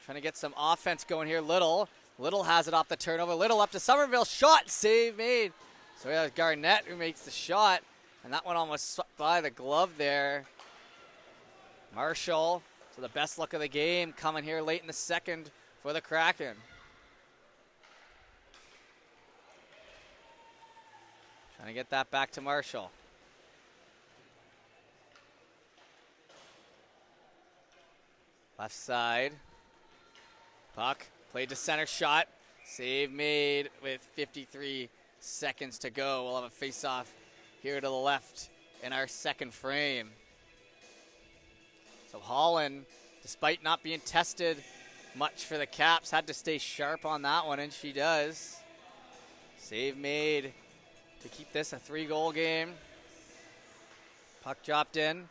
Trying to get some offense going here. Little has it off the turnover. Little up to Somerville. Shot. Save made. So we have Garnett who makes the shot. And that one almost swept by the glove there. Marshall. So the best look of the game coming here late in the second for the Kraken. Trying to get that back to Marshall. Left side. Puck played to center, shot. Save made with 53 seconds to go. We'll have a face-off here to the left in our second frame. So Holland, despite not being tested much for the Caps, had to stay sharp on that one, and she does. Save made to keep this a 3-goal game. Puck dropped in.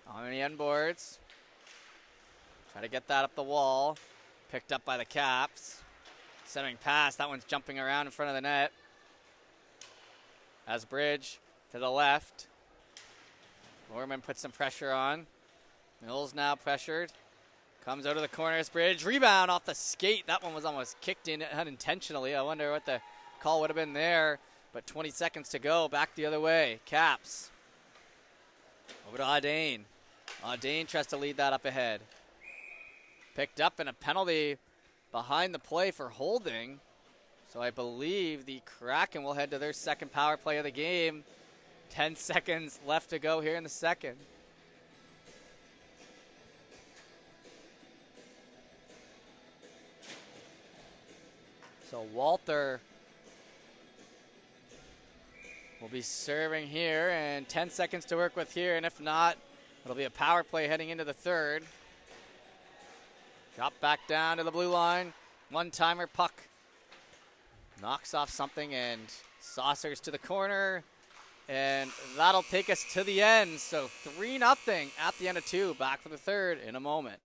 On the end boards. Try to get that up the wall. Picked up by the Caps. Centering pass. That one's jumping around in front of the net. As Bridge to the left. Norman puts some pressure on. Mills now pressured. Comes out of the corner as Bridge. Rebound off the skate. That one was almost kicked in unintentionally. I wonder what the call would have been there. But 20 seconds to go. Back the other way. Caps. Over to Audane. Audane tries to lead that up ahead. Picked up in a penalty behind the play for holding. So I believe the Kraken will head to their second power play of the game. 10 seconds left to go here in the second. So Walter will be serving here, and 10 seconds to work with here, and if not, it'll be a power play heading into the third. Drop back down to the blue line. One-timer, puck knocks off something and saucers to the corner. And that'll take us to the end. So 3-0 at the end of 2. Back for the third in a moment.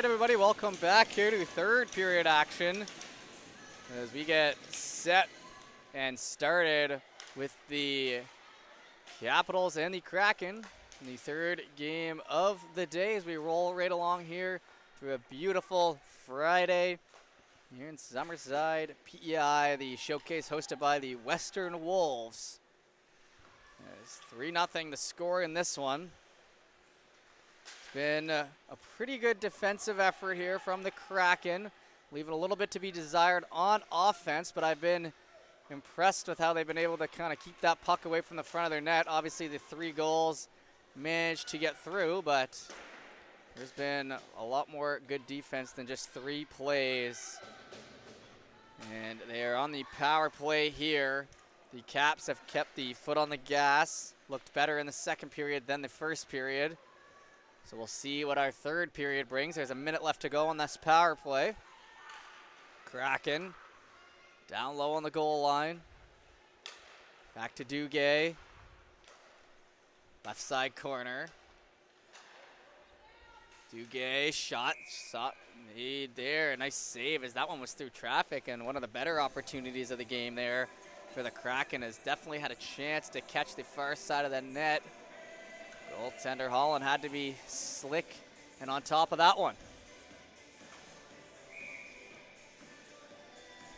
right, everybody, welcome back here to the third period action as we get set and started with the Capitals and the Kraken in the third game of the day as we roll right along here through a beautiful Friday here in Summerside, PEI, the showcase hosted by the Western Wolves. It's 3-0 the score in this one. It's been a pretty good defensive effort here from the Kraken, leaving a little bit to be desired on offense, but I've been impressed with how they've been able to kind of keep that puck away from the front of their net. Obviously, the 3 goals managed to get through, but there's been a lot more good defense than just 3 plays. And they are on the power play here. The Caps have kept the foot on the gas, looked better in the second period than the first period. So we'll see what our third period brings. There's a minute left to go on this power play. Kraken down low on the goal line. Back to Duguay. Left side corner. Duguay shot made there. Nice save as that one was through traffic, and one of the better opportunities of the game there for the Kraken has definitely had a chance to catch the far side of the net. Goaltender Holland had to be slick and on top of that one.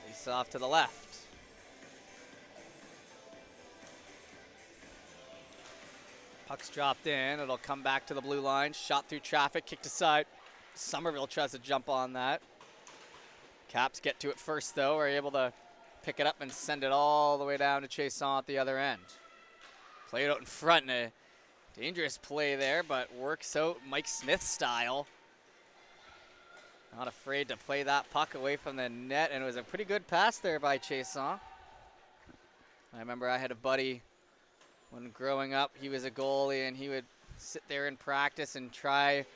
Face off to the left. Puck's dropped in. It'll come back to the blue line. Shot through traffic, kicked aside. Somerville tries to jump on that. Caps get to it first, though. Are able to pick it up and send it all the way down to Chason at the other end. Played out in front. A dangerous play there, but works out Mike Smith style. Not afraid to play that puck away from the net, and it was a pretty good pass there by Chason. I remember I had a buddy when growing up. He was a goalie, and he would sit there in practice and try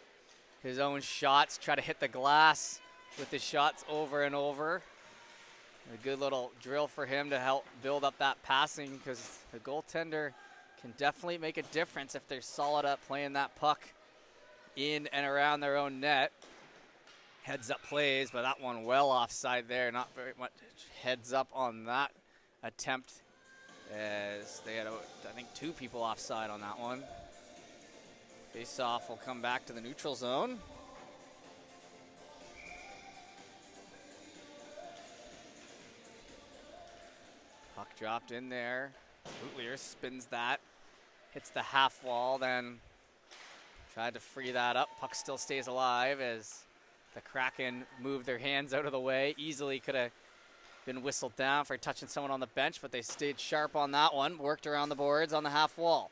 his own shots, try to hit the glass with his shots over and over. A good little drill for him to help build up that passing, because the goaltender can definitely make a difference if they're solid at playing that puck in and around their own net. Heads up plays, but that one well offside there. Not very much heads up on that attempt, as they had, I think, 2 people offside on that one. Face-off will come back to the neutral zone. Puck dropped in there. Bootlier spins that, hits the half wall, then tried to free that up. Puck still stays alive as the Kraken moved their hands out of the way. Easily could have been whistled down for touching someone on the bench, but they stayed sharp on that one. Worked around the boards on the half wall.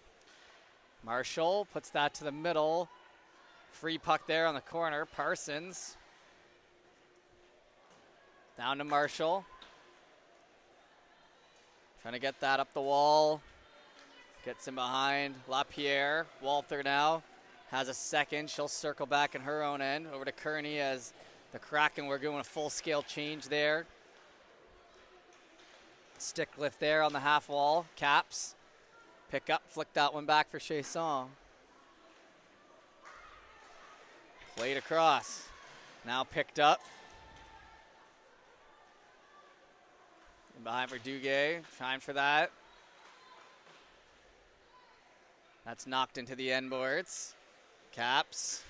Marshall puts that to the middle. Free puck there on the corner. Parsons. Down to Marshall. Trying to get that up the wall. Gets him behind LaPierre. Walther now has a second. She'll circle back in her own end. Over to Kearney as the Kraken were doing a full-scale change there. Stick lift there on the half wall. Caps. Pick up, flick that one back for Chason. Played across. Now picked up. And behind for Duguay. Trying for that. That's knocked into the end boards. Caps.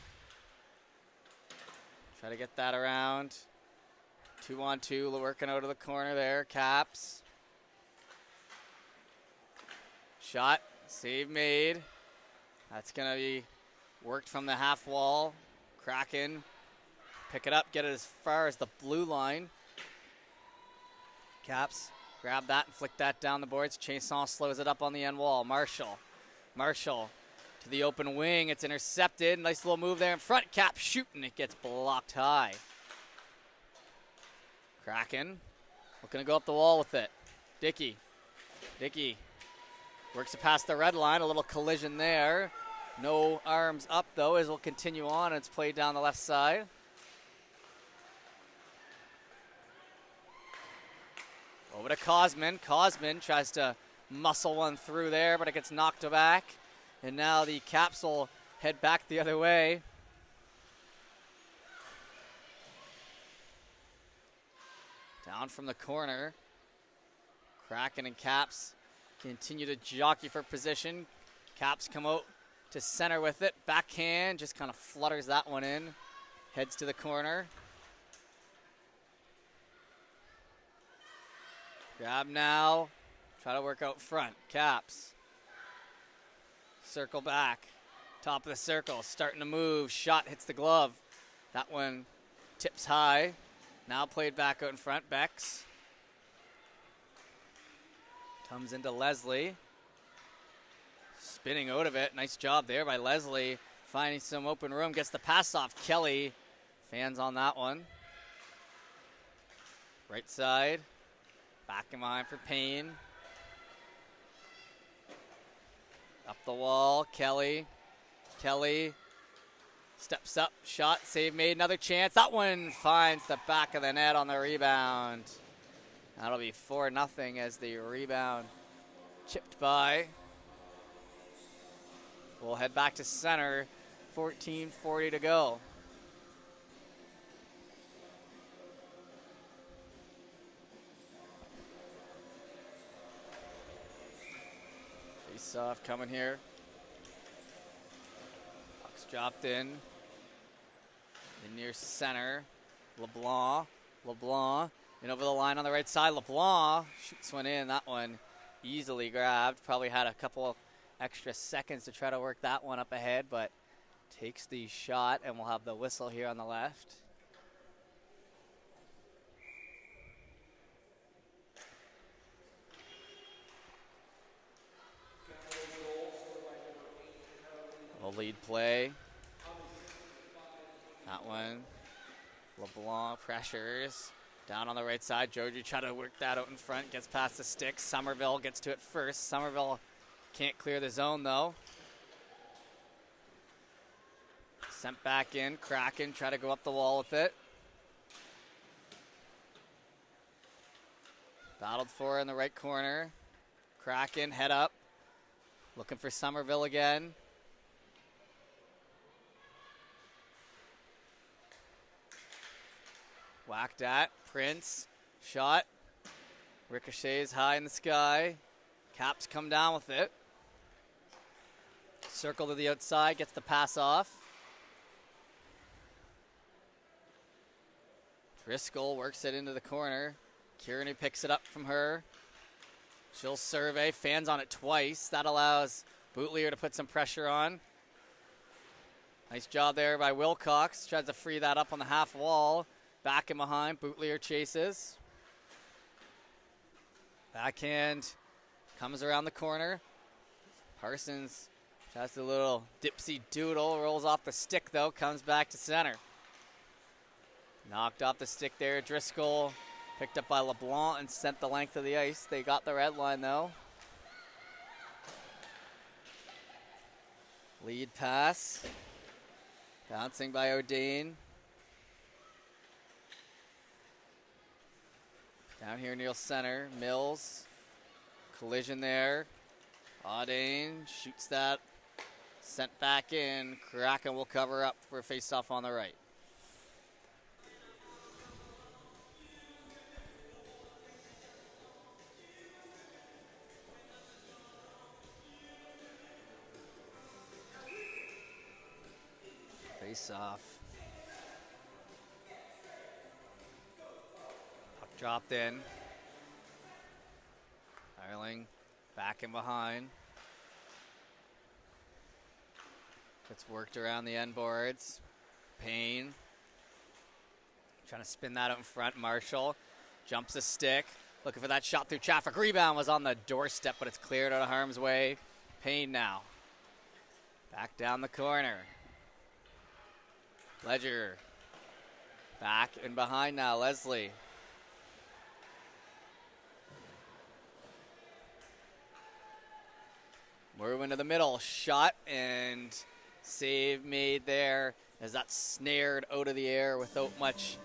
Try to get that around. 2-on-2, working out of the corner there. Caps. Shot, save made. That's going to be worked from the half wall. Kraken, pick it up, get it as far as the blue line. Caps, grab that and flick that down the boards. Chason slows it up on the end wall. Marshall to the open wing. It's intercepted. Nice little move there in front. Caps shooting. It gets blocked high. Kraken looking to go up the wall with it. Dickey works it past the red line, a little collision there. No arms up, though, as we'll continue on. It's played down the left side. Over to Cosman. Cosman tries to muscle one through there, but it gets knocked back. And now the Caps will head back the other way. Down from the corner. Kraken and Caps continue to jockey for position. Caps come out to center with it. Backhand just kind of flutters that one in. Heads to the corner. Grab now. Try to work out front. Caps. Circle back. Top of the circle. Starting to move. Shot hits the glove. That one tips high. Now played back out in front. Bex. Comes into Leslie. Spinning out of it. Nice job there by Leslie. Finding some open room. Gets the pass off. Kelly. Fans on that one. Right side. Back in behind for Payne. Up the wall. Kelly. Kelly. Steps up. Shot. Save made. Another chance. That one finds the back of the net on the rebound. That'll be 4-0 as the rebound chipped by. We'll head back to center. 14:40 to go. Face-off coming here. Puck's dropped in near center. LeBlanc. And over the line on the right side, LeBlanc shoots one in. That one easily grabbed. Probably had a couple extra seconds to try to work that one up ahead, but takes the shot, and we'll have the whistle here on the left. A lead play. That one. LeBlanc pressures. Down on the right side. Joji try to work that out in front. Gets past the stick. Somerville gets to it first. Somerville can't clear the zone though. Sent back in. Kraken try to go up the wall with it. Battled for in the right corner. Kraken head up. Looking for Somerville again. Whacked at. Prince. Shot. Ricochets high in the sky. Caps come down with it. Circle to the outside. Gets the pass off. Driscoll works it into the corner. Kearney picks it up from her. She'll survey. Fans on it twice. That allows Bootlier to put some pressure on. Nice job there by Wilcox. Tries to free that up on the half wall. Back and behind. Bootlier chases. Backhand comes around the corner. Parsons tries a little dipsy doodle. Rolls off the stick though. Comes back to center. Knocked off the stick there. Driscoll picked up by LeBlanc and sent the length of the ice. They got the red line though. Lead pass. Bouncing by O'Dane. Down here near center. Mills. Collision there. O'Dane shoots that. Sent back in. Kraken will cover up for a face-off on the right. Face-off. Puck dropped in. Ireland back and behind. Gets worked around the end boards. Payne. Trying to spin that out in front. Marshall jumps a stick. Looking for that shot through traffic. Rebound was on the doorstep, but it's cleared out of harm's way. Payne now. Back down the corner. Ledger. Back and behind now. Leslie. Moving to the middle. Shot and save made there as that snared out of the air without much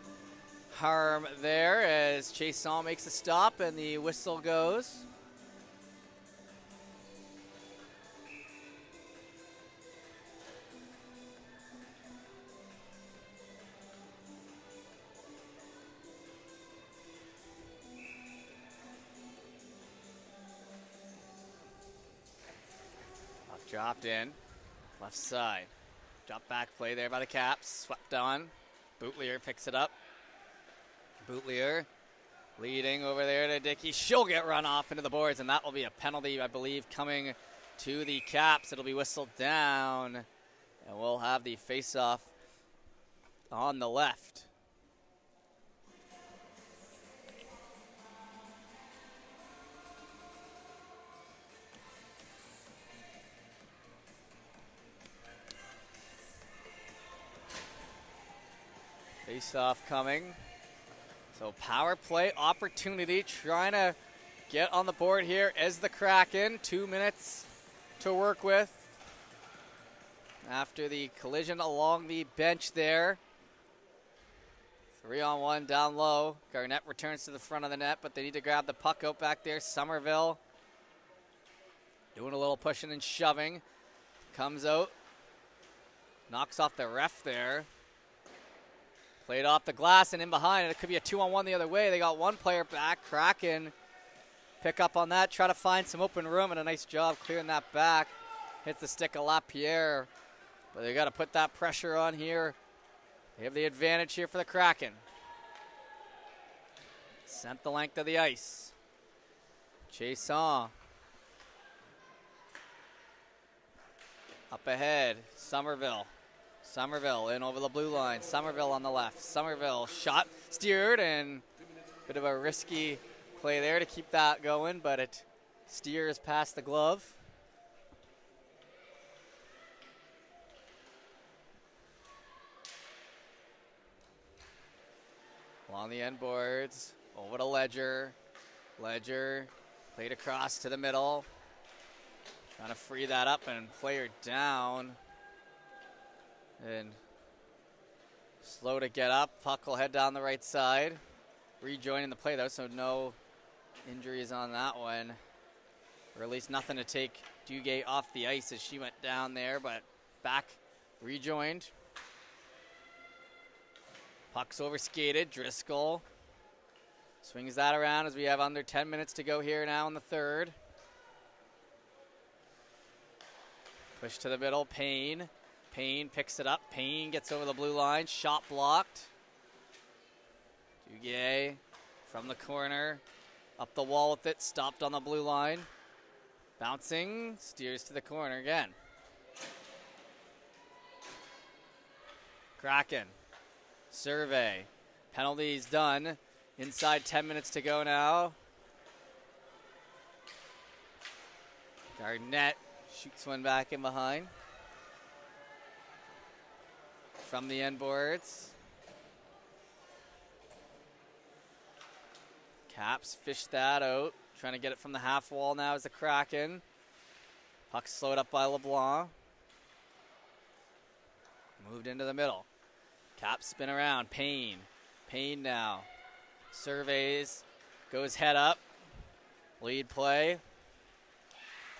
harm there as Chason makes a stop and the whistle goes. Dropped in. Left side. Drop back play there by the Caps. Swept on. Bootlier picks it up. Bootlier leading over there to Dickey. She'll get run off into the boards, and that will be a penalty, I believe, coming to the Caps. It'll be whistled down, and we'll have the face-off on the left. Face-off coming. So power play opportunity, trying to get on the board here as the Kraken. 2 minutes to work with after the collision along the bench there. 3-on-1 down low. Garnett returns to the front of the net, but they need to grab the puck out back there. Somerville doing a little pushing and shoving. Comes out. Knocks off the ref there. Played off the glass and in behind. It could be a 2-on-1 the other way. They got one player back. Kraken pick up on that. Try to find some open room, and a nice job clearing that back. Hits the stick of LaPierre. But they got to put that pressure on here. They have the advantage here for the Kraken. Sent the length of the ice. Chason. Up ahead. Somerville in over the blue line. Somerville on the left. Somerville shot, steered, and a bit of a risky play there to keep that going, but it steers past the glove. Along the end boards, over to Ledger. Ledger played across to the middle. Trying to free that up and play her down. And slow to get up. Puck will head down the right side. Rejoining the play though, so no injuries on that one. Or at least nothing to take Duguay off the ice as she went down there, but back rejoined. Puck's over skated. Driscoll swings that around as we have under 10 minutes to go here now in the third. Push to the middle. Payne picks it up. Payne gets over the blue line. Shot blocked. Duguay from the corner. Up the wall with it. Stopped on the blue line. Bouncing. Steers to the corner again. Kraken. Survey. Penalties done. Inside 10 minutes to go now. Garnett shoots one back in behind. From the end boards. Caps fish that out. Trying to get it from the half wall now as the Kraken. Puck slowed up by LeBlanc. Moved into the middle. Caps spin around. Payne now. Surveys. Goes head up. Lead play.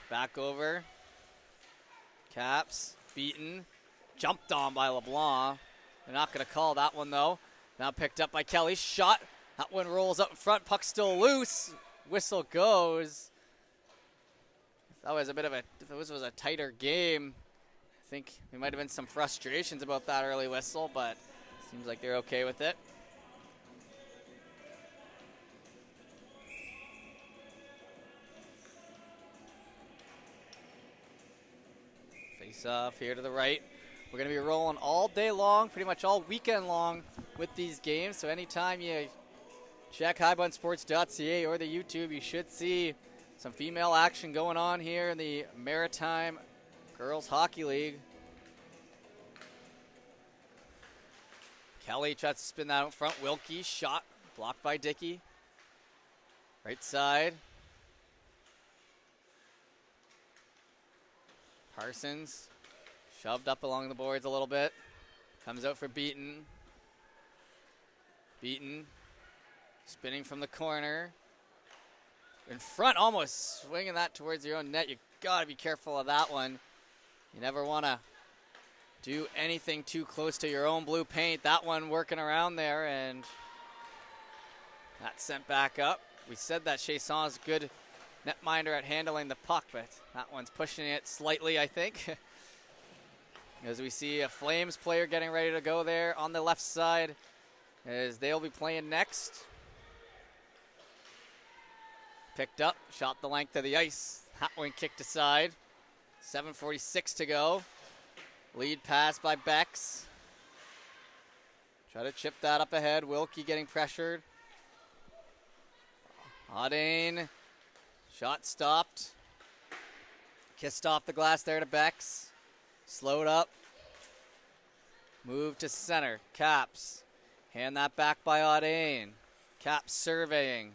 Back over. Caps. Beaten. Jumped on by LeBlanc. They're not going to call that one, though. Now picked up by Kelly. Shot. That one rolls up in front. Puck still loose. Whistle goes. That was a bit of a, if this was a tighter game, I think there might have been some frustrations about that early whistle, but seems like they're okay with it. Face off here to the right. We're going to be rolling all day long, pretty much all weekend long with these games. So anytime you check highbunsports.ca or the YouTube, you should see some female action going on here in the Maritime Girls Hockey League. Kelly tries to spin that out front. Wilkie shot, blocked by Dickey. Right side. Parsons shoved up along the boards a little bit. Comes out for Beaton. Beaton spinning from the corner. In front, almost swinging that towards your own net. You got to be careful of that one. You never want to do anything too close to your own blue paint. That one working around there, and that's sent back up. We said that Chason is good netminder at handling the puck, but that one's pushing it slightly, I think. As we see a Flames player getting ready to go there on the left side, as they'll be playing next. Picked up, shot the length of the ice. Hot wing kicked aside. 7:46 to go. Lead pass by Bex. Try to chip that up ahead. Wilkie getting pressured. Audane. Shot stopped. Kissed off the glass there to Bex. Slowed up. Move to center. Caps. Hand that back by Audane. Caps surveying.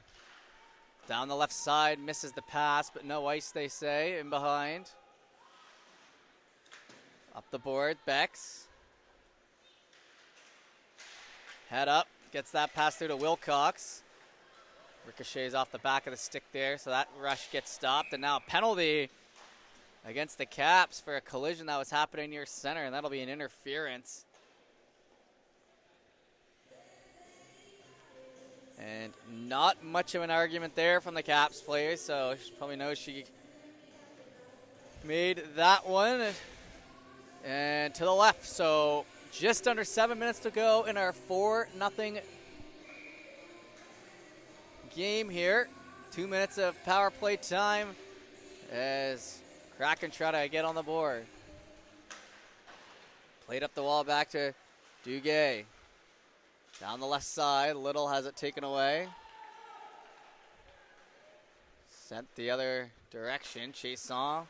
Down the left side. Misses the pass, but no ice, they say, in behind. Up the board. Bex. Head up. Gets that pass through to Wilcox. Ricochets off the back of the stick there, so that rush gets stopped. And now a penalty against the Caps for a collision that was happening near center, and that'll be an interference. And not much of an argument there from the Caps players, so she probably knows she made that one. And to the left, so just under 7 minutes to go in our 4-0 game here. 2 minutes of power play time as Kraken try to get on the board. Played up the wall back to Duguay. Down the left side, Little has it taken away. Sent the other direction, Chason.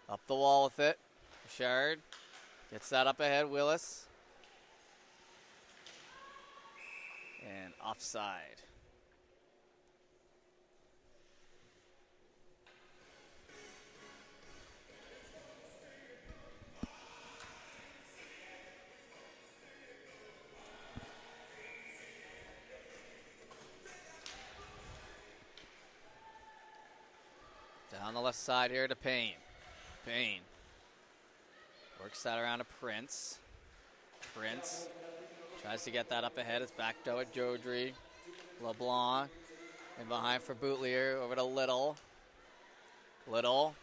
Up the wall with it. Bouchard gets that up ahead, Willis. And offside. Down the left side here to Payne. Payne works that around to Prince. Prince tries to get that up ahead. It's back to it. Jodry. LeBlanc. And behind for Boutlier. Over to Little. Little.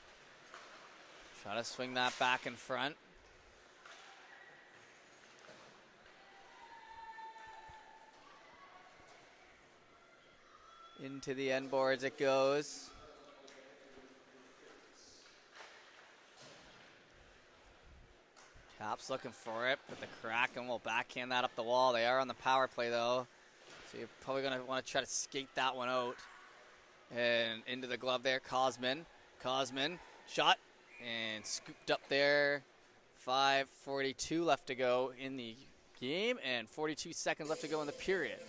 Try to swing that back in front. Into the end boards it goes. Caps looking for it, but the Kraken will backhand that up the wall. They are on the power play, though. So you're probably going to want to try to skate that one out. And into the glove there, Cosman. Cosman, shot, and scooped up there. 5:42 left to go in the game, and 42 seconds left to go in the period.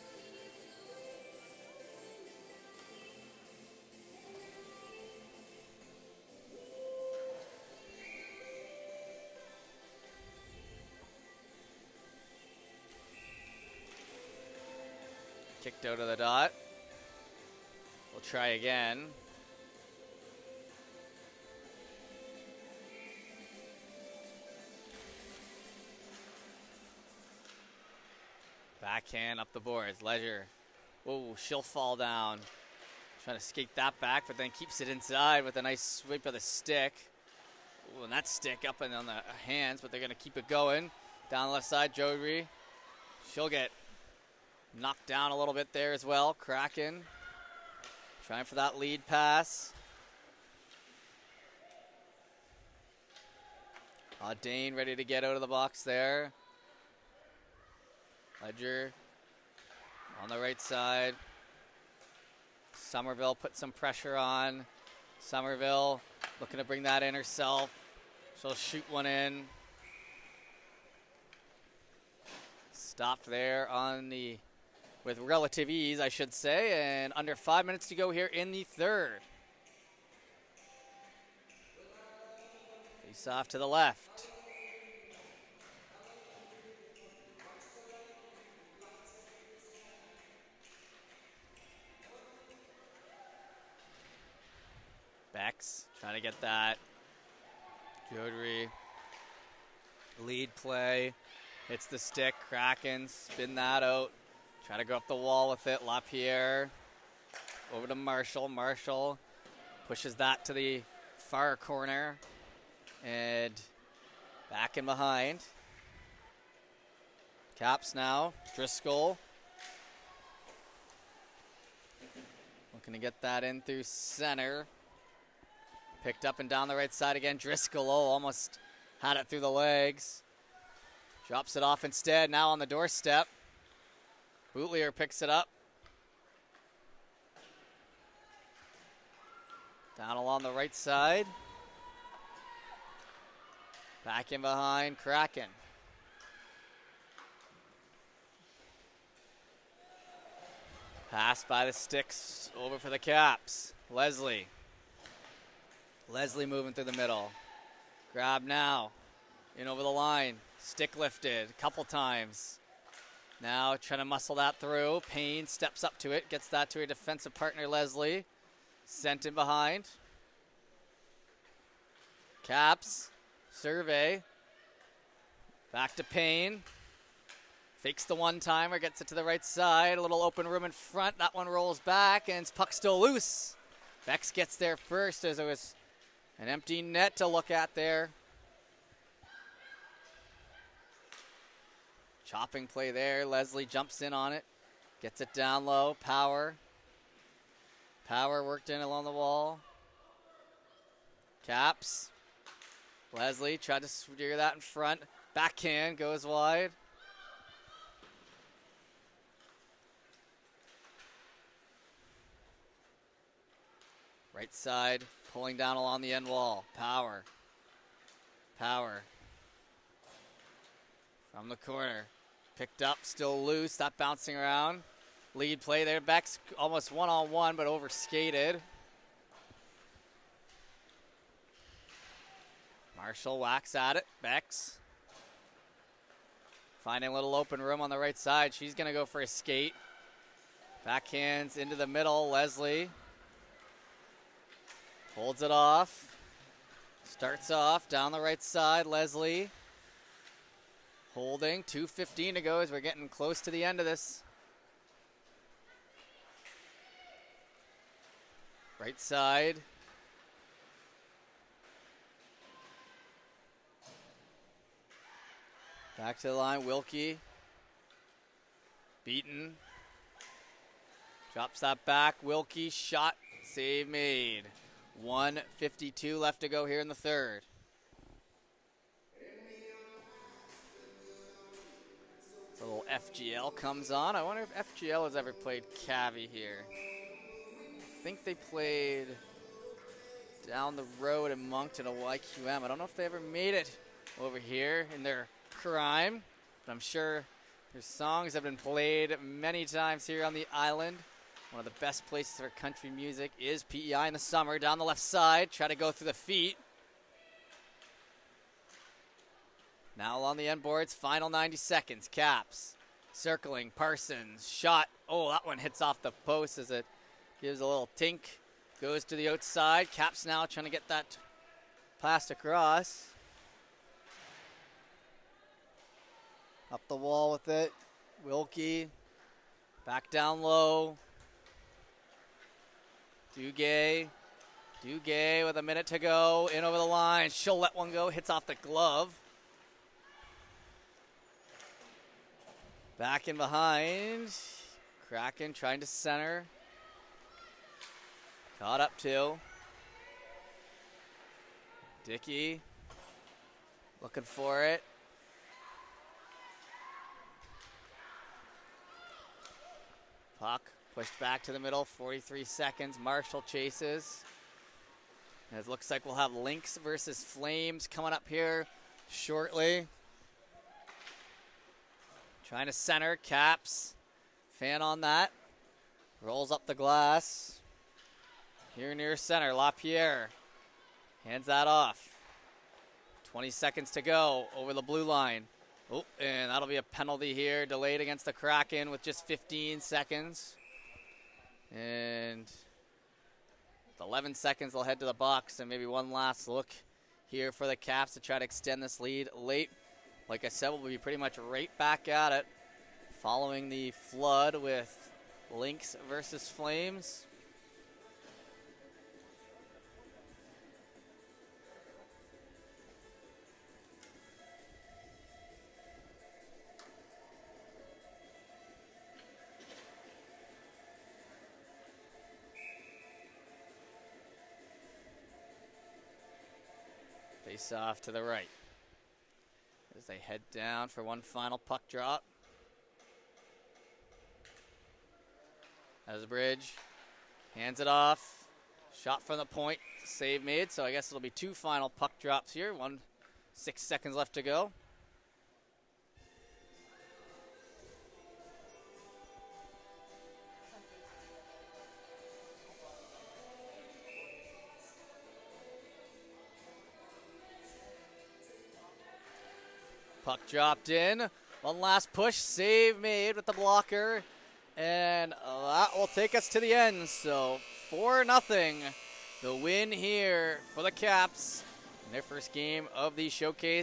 Kicked out of the dot. We'll try again. Backhand up the boards. Leisure. Whoa, she'll fall down. Trying to skate that back, but then keeps it inside with a nice sweep of the stick. Ooh, and that stick up and on the hands, but they're going to keep it going. Down the left side, Jodry. She'll get knocked down a little bit there as well. Kraken trying for that lead pass. Dane ready to get out of the box there. Ledger on the right side. Somerville put some pressure on. Somerville looking to bring that in herself. She'll shoot one in. Stopped there on the with relative ease, I should say, and under 5 minutes to go here in the third. Face off to the left. Bex trying to get that. Jodry. Lead play. Hits the stick. Kraken spin that out. Try to go up the wall with it. LaPierre over to Marshall. Marshall Pushes that to the far corner. And back in behind. Caps now. Driscoll. Looking to get that in through center. Picked up and down the right side again. Driscoll almost had it through the legs. Drops it off instead. Now on the doorstep. Bootlier picks it up. Down along the right side. Back in behind, Kraken. Pass by the sticks, over for the Caps. Leslie moving through the middle. Grab now, in over the line. Stick lifted a couple times. Now trying to muscle that through. Payne steps up to it, gets that to her defensive partner, Leslie. Sent in behind. Caps. Survey. Back to Payne. Fakes the one-timer, gets it to the right side. A little open room in front. That one rolls back, and puck's still loose. Bex gets there first as it was an empty net to look at there. Chopping play there. Leslie jumps in on it. Gets it down low. Power worked in along the wall. Caps. Leslie tried to steer that in front. Backhand goes wide. Right side, pulling down along the end wall. Power. From the corner. Picked up, still loose. That bouncing around. Lead play there. Beck's almost one-on-one, but over-skated. Marshall whacks at it. Bex. Finding a little open room on the right side. She's going to go for a skate. Backhands into the middle. Leslie. Holds it off. Starts off down the right side. Leslie. Holding. 2:15 to go as we're getting close to the end of this. Right side. Back to the line. Wilkie. Beaten. Drops that back. Wilkie. Shot. Save made. 1:52 left to go here in the third. A little FGL comes on. I wonder if FGL has ever played Cavi here. I think they played down the road in Moncton at YQM. I don't know if they ever made it over here in their prime, but I'm sure their songs have been played many times here on the island. One of the best places for country music is PEI in the summer. Down the left side, try to go through the feet. Now along the end boards, final 90 seconds. Caps, circling, Parsons, shot. Oh, that one hits off the post as it gives a little tink. Goes to the outside. Caps now trying to get that passed across. Up the wall with it. Wilkie, back down low. Duguay with a minute to go. In over the line. She'll let one go. Hits off the glove. Back in behind. Kraken trying to center. Caught up to. Dickey looking for it. Puck pushed back to the middle, 43 seconds. Marshall chases. And it looks like we'll have Lynx versus Flames coming up here shortly. Trying to center, Caps. Fan on that. Rolls up the glass. Here near center, LaPierre. Hands that off. 20 seconds to go over the blue line. Oh, and that'll be a penalty here. Delayed against the Kraken with just 15 seconds. And with 11 seconds, they'll head to the box. And maybe one last look here for the Caps to try to extend this lead late. Like I said, we'll be pretty much right back at it following the flood with Lynx versus Flames. Face off to the right as they head down for one final puck drop. As Bridge hands it off. Shot from the point. Save made. So I guess it'll be two final puck drops here. 6 seconds left to go. Puck dropped in. One last push. Save made with the blocker. And that will take us to the end. So 4-0. The win here for the Caps in their first game of the showcase.